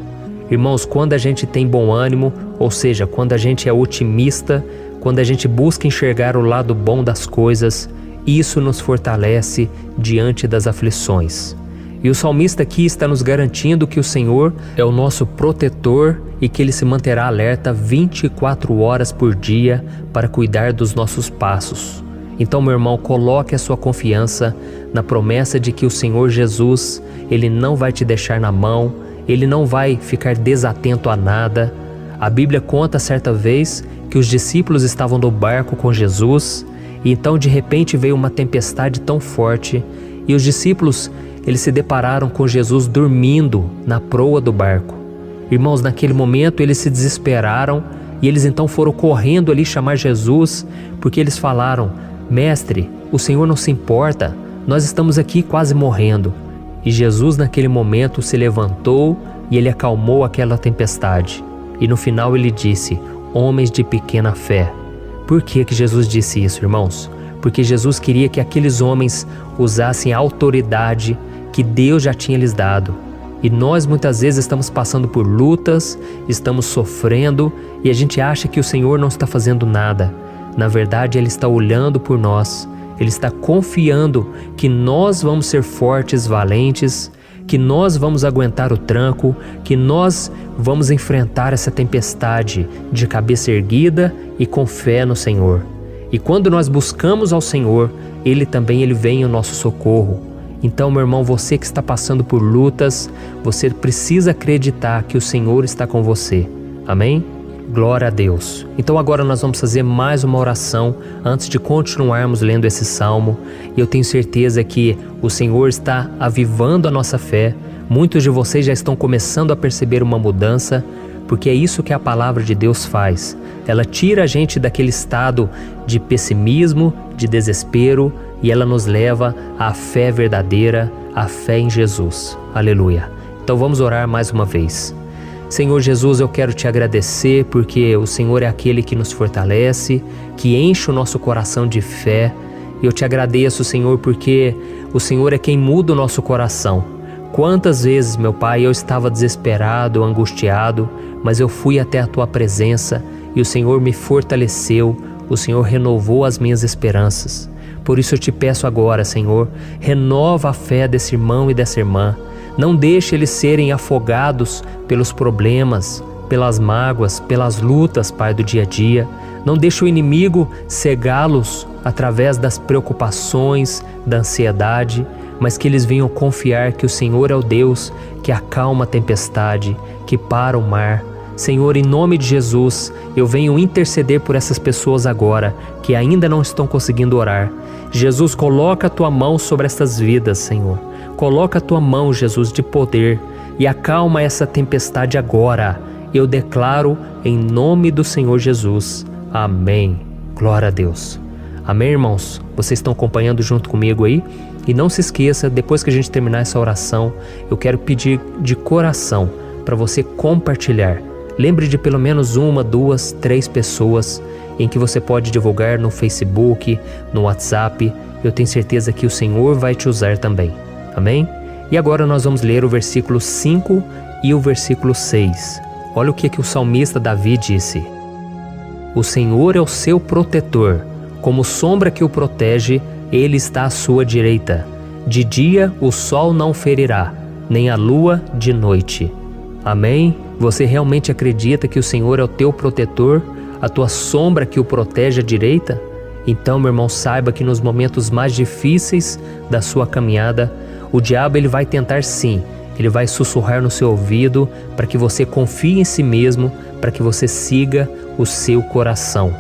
Irmãos, quando a gente tem bom ânimo, ou seja, quando a gente é otimista, quando a gente busca enxergar o lado bom das coisas, isso nos fortalece diante das aflições. E o salmista aqui está nos garantindo que o Senhor é o nosso protetor e que Ele se manterá alerta 24 horas por dia para cuidar dos nossos passos. Então, meu irmão, coloque a sua confiança na promessa de que o Senhor Jesus, Ele não vai te deixar na mão, Ele não vai ficar desatento a nada. A Bíblia conta certa vez que os discípulos estavam no barco com Jesus e então de repente veio uma tempestade tão forte e os discípulos eles se depararam com Jesus dormindo na proa do barco. Irmãos, naquele momento eles se desesperaram e eles então foram correndo ali chamar Jesus, porque eles falaram: Mestre, o Senhor não se importa, nós estamos aqui quase morrendo. E Jesus naquele momento se levantou e Ele acalmou aquela tempestade. E no final Ele disse: homens de pequena fé. Por que Jesus disse isso, irmãos? Porque Jesus queria que aqueles homens usassem a autoridade que Deus já tinha lhes dado. E nós muitas vezes estamos passando por lutas, estamos sofrendo e a gente acha que o Senhor não está fazendo nada. Na verdade, Ele está olhando por nós, Ele está confiando que nós vamos ser fortes, valentes, que nós vamos aguentar o tranco, que nós vamos enfrentar essa tempestade de cabeça erguida e com fé no Senhor. E quando nós buscamos ao Senhor, Ele vem em nosso socorro. Então, meu irmão, você que está passando por lutas, você precisa acreditar que o Senhor está com você. Amém? Glória a Deus. Então agora nós vamos fazer mais uma oração antes de continuarmos lendo esse salmo. E eu tenho certeza que o Senhor está avivando a nossa fé. Muitos de vocês já estão começando a perceber uma mudança, porque é isso que a palavra de Deus faz. Ela tira a gente daquele estado de pessimismo, de desespero, e ela nos leva à fé verdadeira, à fé em Jesus. Aleluia. Então vamos orar mais uma vez. Senhor Jesus, eu quero te agradecer porque o Senhor é aquele que nos fortalece, que enche o nosso coração de fé. Eu te agradeço, Senhor, porque o Senhor é quem muda o nosso coração. Quantas vezes, meu Pai, eu estava desesperado, angustiado, mas eu fui até a Tua presença e o Senhor me fortaleceu, o Senhor renovou as minhas esperanças. Por isso eu te peço agora, Senhor, renova a fé desse irmão e dessa irmã. Não deixe eles serem afogados pelos problemas, pelas mágoas, pelas lutas, Pai, do dia a dia. Não deixe o inimigo cegá-los através das preocupações, da ansiedade, mas que eles venham confiar que o Senhor é o Deus que acalma a tempestade, que para o mar. Senhor, em nome de Jesus, eu venho interceder por essas pessoas agora que ainda não estão conseguindo orar. Jesus, coloca a Tua mão sobre essas vidas, Senhor. Coloca a Tua mão, Jesus, de poder e acalma essa tempestade agora. Eu declaro em nome do Senhor Jesus. Amém. Glória a Deus. Amém, irmãos? Vocês estão acompanhando junto comigo aí? E não se esqueça, depois que a gente terminar essa oração, eu quero pedir de coração para você compartilhar. Lembre de pelo menos 1, 2, 3 pessoas em que você pode divulgar no Facebook, no WhatsApp. Eu tenho certeza que o Senhor vai te usar também. Amém? E agora nós vamos ler o versículo 5 e o versículo 6. Olha o que o salmista Davi disse. O Senhor é o seu protetor, como sombra que o protege, Ele está à sua direita. De dia o sol não ferirá, nem a lua de noite. Amém? Você realmente acredita que o Senhor é o teu protetor, a tua sombra que o protege à direita? Então, meu irmão, saiba que nos momentos mais difíceis da sua caminhada, o diabo ele vai tentar sim, ele vai sussurrar no seu ouvido para que você confie em si mesmo, para que você siga o seu coração.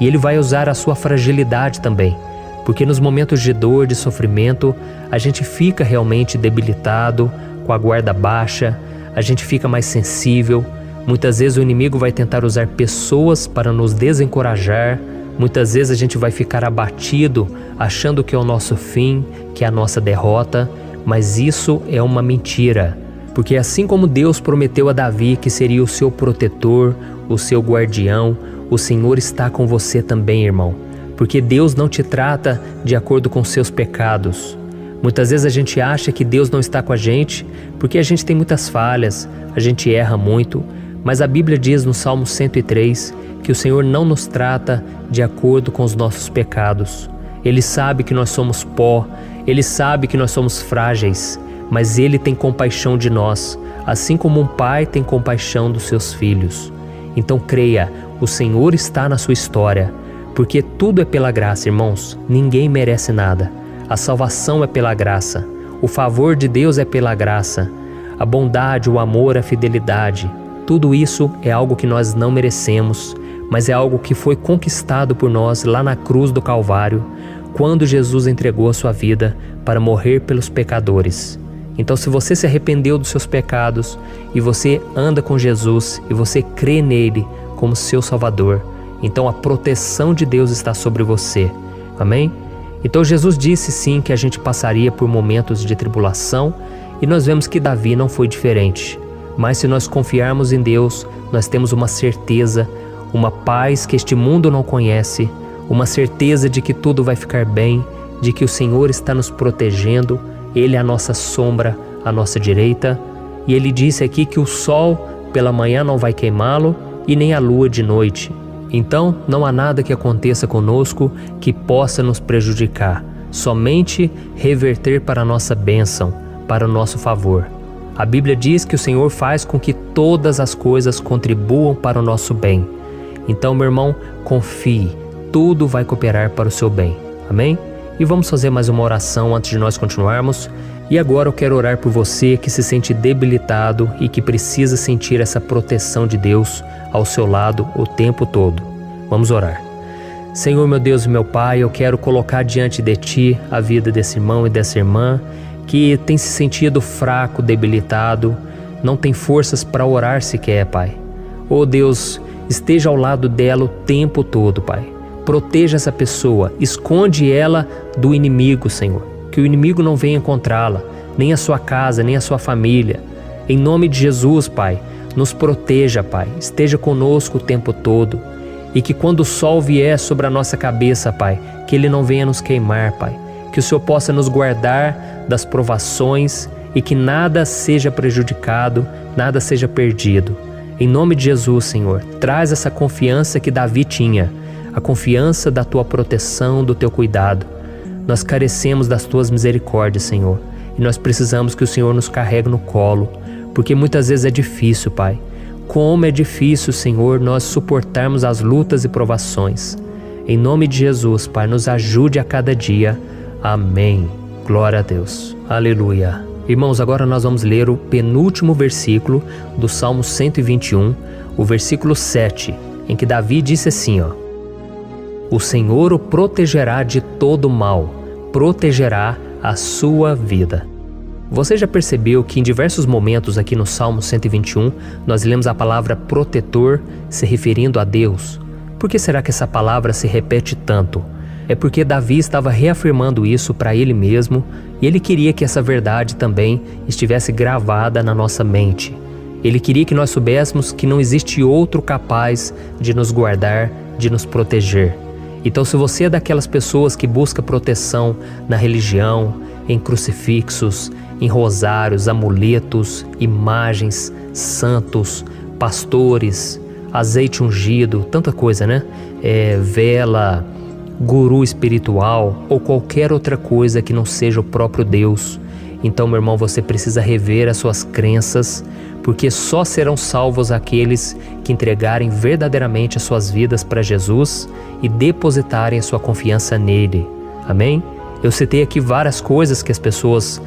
E ele vai usar a sua fragilidade também, porque nos momentos de dor, de sofrimento, a gente fica realmente debilitado, com a guarda baixa, a gente fica mais sensível. Muitas vezes o inimigo vai tentar usar pessoas para nos desencorajar. Muitas vezes a gente vai ficar abatido, achando que é o nosso fim, que é a nossa derrota. Mas isso é uma mentira. Porque assim como Deus prometeu a Davi que seria o seu protetor, o seu guardião, o Senhor está com você também, irmão. Porque Deus não te trata de acordo com seus pecados. Muitas vezes a gente acha que Deus não está com a gente porque a gente tem muitas falhas, a gente erra muito, Mas a Bíblia diz no Salmo 103 que o Senhor não nos trata de acordo com os nossos pecados. Ele sabe que nós somos pó, Ele sabe que nós somos frágeis, mas Ele tem compaixão de nós, assim como um pai tem compaixão dos seus filhos. Então creia, o Senhor está na sua história, porque tudo é pela graça, irmãos. Ninguém merece nada. A salvação é pela graça. O favor de Deus é pela graça. A bondade, o amor, a fidelidade. Tudo isso é algo que nós não merecemos, mas é algo que foi conquistado por nós lá na cruz do Calvário, quando Jesus entregou a sua vida para morrer pelos pecadores. Então, se você se arrependeu dos seus pecados e você anda com Jesus e você crê nele como seu Salvador, então a proteção de Deus está sobre você. Amém? Então Jesus disse sim que a gente passaria por momentos de tribulação, e nós vemos que Davi não foi diferente. Mas se nós confiarmos em Deus, nós temos uma certeza, uma paz que este mundo não conhece, uma certeza de que tudo vai ficar bem, de que o Senhor está nos protegendo. Ele é a nossa sombra, à nossa direita. E ele disse aqui que o sol pela manhã não vai queimá-lo e nem a lua de noite. Então não há nada que aconteça conosco que possa nos prejudicar, somente reverter para a nossa bênção, para o nosso favor. A Bíblia diz que o Senhor faz com que todas as coisas contribuam para o nosso bem. Então, meu irmão, confie, tudo vai cooperar para o seu bem. Amém? E vamos fazer mais uma oração antes de nós continuarmos. E agora eu quero orar por você que se sente debilitado e que precisa sentir essa proteção de Deus ao seu lado o tempo todo. Vamos orar. Senhor, meu Deus e meu Pai, eu quero colocar diante de Ti a vida desse irmão e dessa irmã que tem se sentido fraco, debilitado, não tem forças para orar sequer, Pai. Oh Deus, esteja ao lado dela o tempo todo, Pai. Proteja essa pessoa, esconde ela do inimigo, Senhor. Que o inimigo não venha encontrá-la, nem a sua casa, nem a sua família. Em nome de Jesus, Pai, nos proteja, Pai. Esteja conosco o tempo todo. E que quando o sol vier sobre a nossa cabeça, Pai, que ele não venha nos queimar, Pai. Que o Senhor possa nos guardar das provações e que nada seja prejudicado, nada seja perdido. Em nome de Jesus, Senhor, traz essa confiança que Davi tinha, a confiança da Tua proteção, do Teu cuidado. Nós carecemos das Tuas misericórdias, Senhor, e nós precisamos que o Senhor nos carregue no colo, porque muitas vezes é difícil, Pai. Como é difícil, Senhor, nós suportarmos as lutas e provações. Em nome de Jesus, Pai, nos ajude a cada dia. Amém. Glória a Deus. Aleluia. Irmãos, agora nós vamos ler o penúltimo versículo do Salmo 121, o versículo 7, em que Davi disse assim, ó: O Senhor o protegerá de todo mal, protegerá a sua vida. Você já percebeu que em diversos momentos aqui no Salmo 121 nós lemos a palavra protetor se referindo a Deus? Por que será que essa palavra se repete tanto? É porque Davi estava reafirmando isso para ele mesmo e ele queria que essa verdade também estivesse gravada na nossa mente. Ele queria que nós soubéssemos que não existe outro capaz de nos guardar, de nos proteger. Então, se você é daquelas pessoas que busca proteção na religião, em crucifixos, em rosários, amuletos, imagens, santos, pastores, azeite ungido, tanta coisa, né? Vela, guru espiritual ou qualquer outra coisa que não seja o próprio Deus. Então, meu irmão, você precisa rever as suas crenças, porque só serão salvos aqueles que entregarem verdadeiramente as suas vidas para Jesus e depositarem a sua confiança nele. Amém? Eu citei aqui várias coisas que as pessoas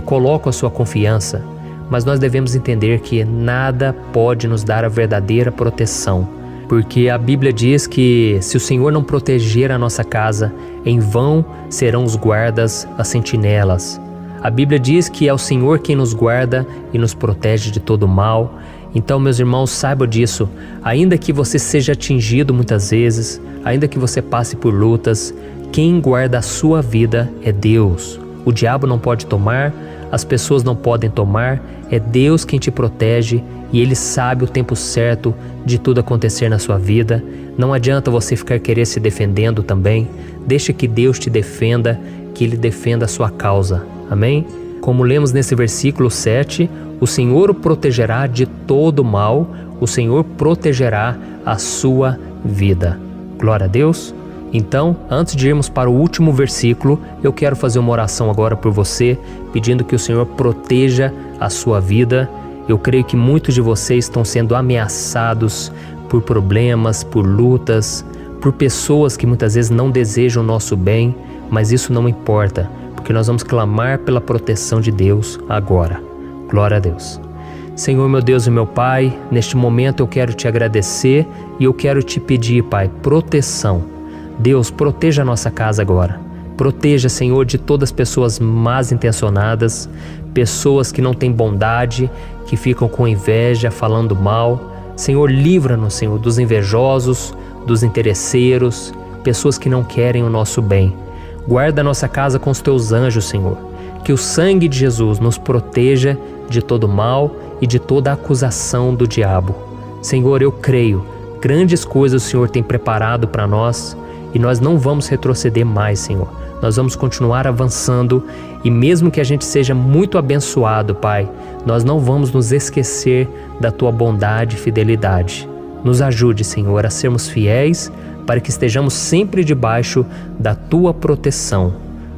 colocam a sua confiança, mas nós devemos entender que nada pode nos dar a verdadeira proteção, porque a Bíblia diz que se o Senhor não proteger a nossa casa, em vão serão os guardas, as sentinelas. A Bíblia diz que é o Senhor quem nos guarda e nos protege de todo mal. Então, meus irmãos, saibam disso. Ainda que você seja atingido muitas vezes, ainda que você passe por lutas, quem guarda a sua vida é Deus. O diabo não pode tomar, as pessoas não podem tomar, é Deus quem te protege e Ele sabe o tempo certo de tudo acontecer na sua vida. Não adianta você ficar querer se defendendo também. Deixa que Deus te defenda, que Ele defenda a sua causa. Amém? Como lemos nesse versículo 7, o Senhor o protegerá de todo mal, o Senhor protegerá a sua vida. Glória a Deus. Então, antes de irmos para o último versículo, eu quero fazer uma oração agora por você, pedindo que o Senhor proteja a sua vida. Eu creio que muitos de vocês estão sendo ameaçados por problemas, por lutas, por pessoas que muitas vezes não desejam o nosso bem, mas isso não importa, porque nós vamos clamar pela proteção de Deus agora. Glória a Deus. Senhor, meu Deus e meu Pai, neste momento eu quero te agradecer e eu quero te pedir, Pai, proteção. Deus, proteja a nossa casa agora. Proteja, Senhor, de todas as pessoas mal intencionadas, pessoas que não têm bondade, que ficam com inveja, falando mal. Senhor, livra-nos, Senhor, dos invejosos, dos interesseiros, pessoas que não querem o nosso bem. Guarda a nossa casa com os teus anjos, Senhor. Que o sangue de Jesus nos proteja de todo mal e de toda acusação do diabo. Senhor, eu creio, grandes coisas o Senhor tem preparado para nós e nós não vamos retroceder mais, Senhor. Nós vamos continuar avançando e mesmo que a gente seja muito abençoado, Pai, nós não vamos nos esquecer da Tua bondade e fidelidade. Nos ajude, Senhor, a sermos fiéis para que estejamos sempre debaixo da Tua proteção.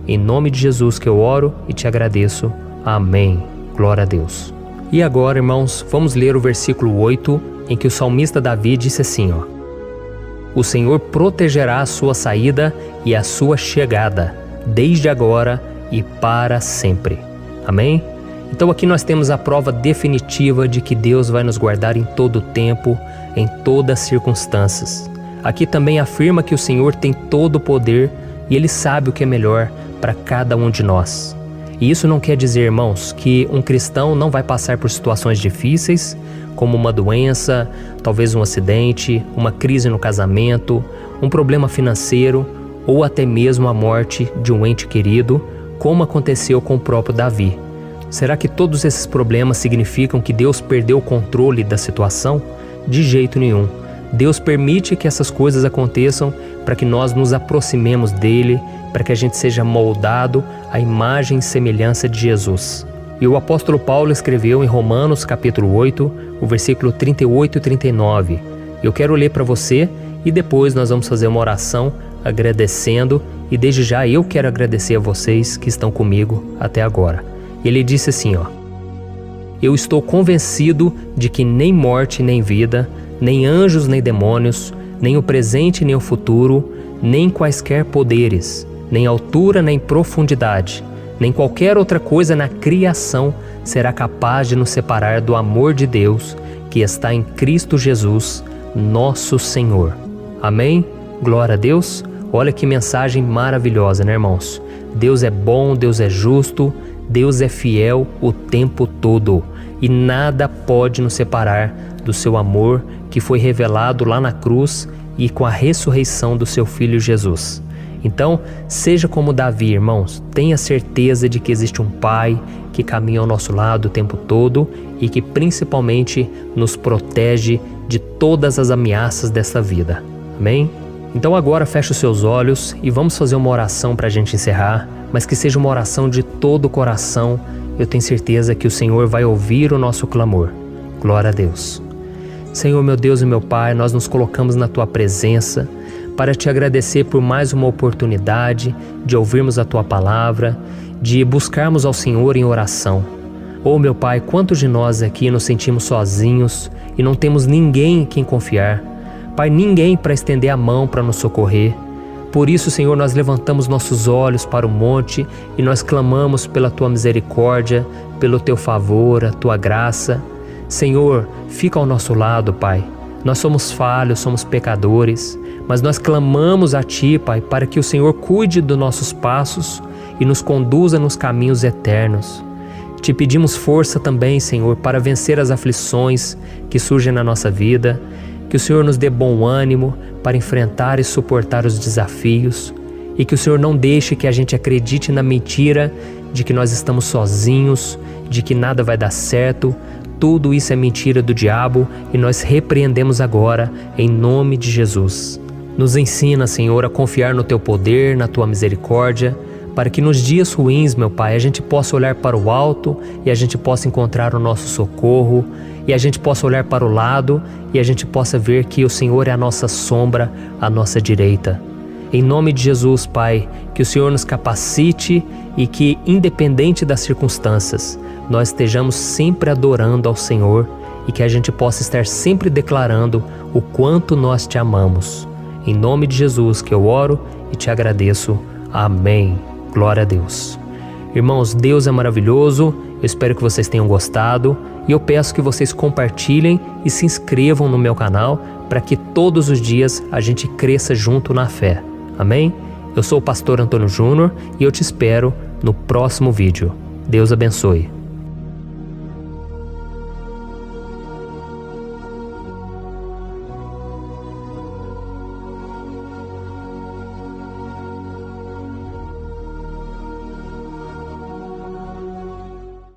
Em nome de Jesus que eu oro e te agradeço. Amém. Glória a Deus. E agora, irmãos, vamos ler o versículo 8, em que o salmista Davi disse assim, ó: O Senhor protegerá a sua saída e a sua chegada, desde agora e para sempre. Amém? Então aqui nós temos a prova definitiva de que Deus vai nos guardar em todo o tempo, em todas as circunstâncias. Aqui também afirma que o Senhor tem todo o poder e Ele sabe o que é melhor para cada um de nós. E isso não quer dizer, irmãos, que um cristão não vai passar por situações difíceis, como uma doença, talvez um acidente, uma crise no casamento, um problema financeiro ou até mesmo a morte de um ente querido, como aconteceu com o próprio Davi. Será que todos esses problemas significam que Deus perdeu o controle da situação? De jeito nenhum. Deus permite que essas coisas aconteçam para que nós nos aproximemos dele, para que a gente seja moldado à imagem e semelhança de Jesus. E o apóstolo Paulo escreveu em Romanos capítulo 8, o versículo 38 e 39. Eu quero ler para você e depois nós vamos fazer uma oração agradecendo, e desde já eu quero agradecer a vocês que estão comigo até agora. Ele disse assim, ó: Eu estou convencido de que nem morte nem vida, nem anjos nem demônios, nem o presente nem o futuro, nem quaisquer poderes, nem altura nem profundidade, nem qualquer outra coisa na criação será capaz de nos separar do amor de Deus que está em Cristo Jesus, nosso Senhor. Amém? Glória a Deus. Olha que mensagem maravilhosa, né, irmãos? Deus é bom, Deus é justo, Deus é fiel o tempo todo e nada pode nos separar do seu amor que foi revelado lá na cruz e com a ressurreição do seu Filho Jesus. Então, seja como Davi, irmãos, tenha certeza de que existe um Pai que caminha ao nosso lado o tempo todo e que principalmente nos protege de todas as ameaças desta vida. Amém? Então agora feche os seus olhos e vamos fazer uma oração para a gente encerrar, mas que seja uma oração de todo o coração. Eu tenho certeza que o Senhor vai ouvir o nosso clamor. Glória a Deus. Senhor, meu Deus e meu Pai, nós nos colocamos na Tua presença para Te agradecer por mais uma oportunidade de ouvirmos a Tua palavra, de buscarmos ao Senhor em oração. Oh, meu Pai, quantos de nós aqui nos sentimos sozinhos e não temos ninguém em quem confiar? Pai, ninguém para estender a mão para nos socorrer. Por isso, Senhor, nós levantamos nossos olhos para o monte e nós clamamos pela Tua misericórdia, pelo Teu favor, a Tua graça. Senhor, fica ao nosso lado, Pai. Nós somos falhos, somos pecadores, mas nós clamamos a Ti, Pai, para que o Senhor cuide dos nossos passos e nos conduza nos caminhos eternos. Te pedimos força também, Senhor, para vencer as aflições que surgem na nossa vida, que o Senhor nos dê bom ânimo para enfrentar e suportar os desafios e que o Senhor não deixe que a gente acredite na mentira de que nós estamos sozinhos, de que nada vai dar certo. Tudo isso é mentira do diabo e nós repreendemos agora em nome de Jesus. Nos ensina, Senhor, a confiar no Teu poder, na Tua misericórdia, para que nos dias ruins, meu Pai, a gente possa olhar para o alto e a gente possa encontrar o nosso socorro, e a gente possa olhar para o lado e a gente possa ver que o Senhor é a nossa sombra, a nossa direita. Em nome de Jesus, Pai, que o Senhor nos capacite e que, independente das circunstâncias, nós estejamos sempre adorando ao Senhor e que a gente possa estar sempre declarando o quanto nós te amamos. Em nome de Jesus que eu oro e te agradeço. Amém. Glória a Deus. Irmãos, Deus é maravilhoso, eu espero que vocês tenham gostado e eu peço que vocês compartilhem e se inscrevam no meu canal para que todos os dias a gente cresça junto na fé. Amém? Eu sou o pastor Antônio Júnior e eu te espero no próximo vídeo. Deus abençoe.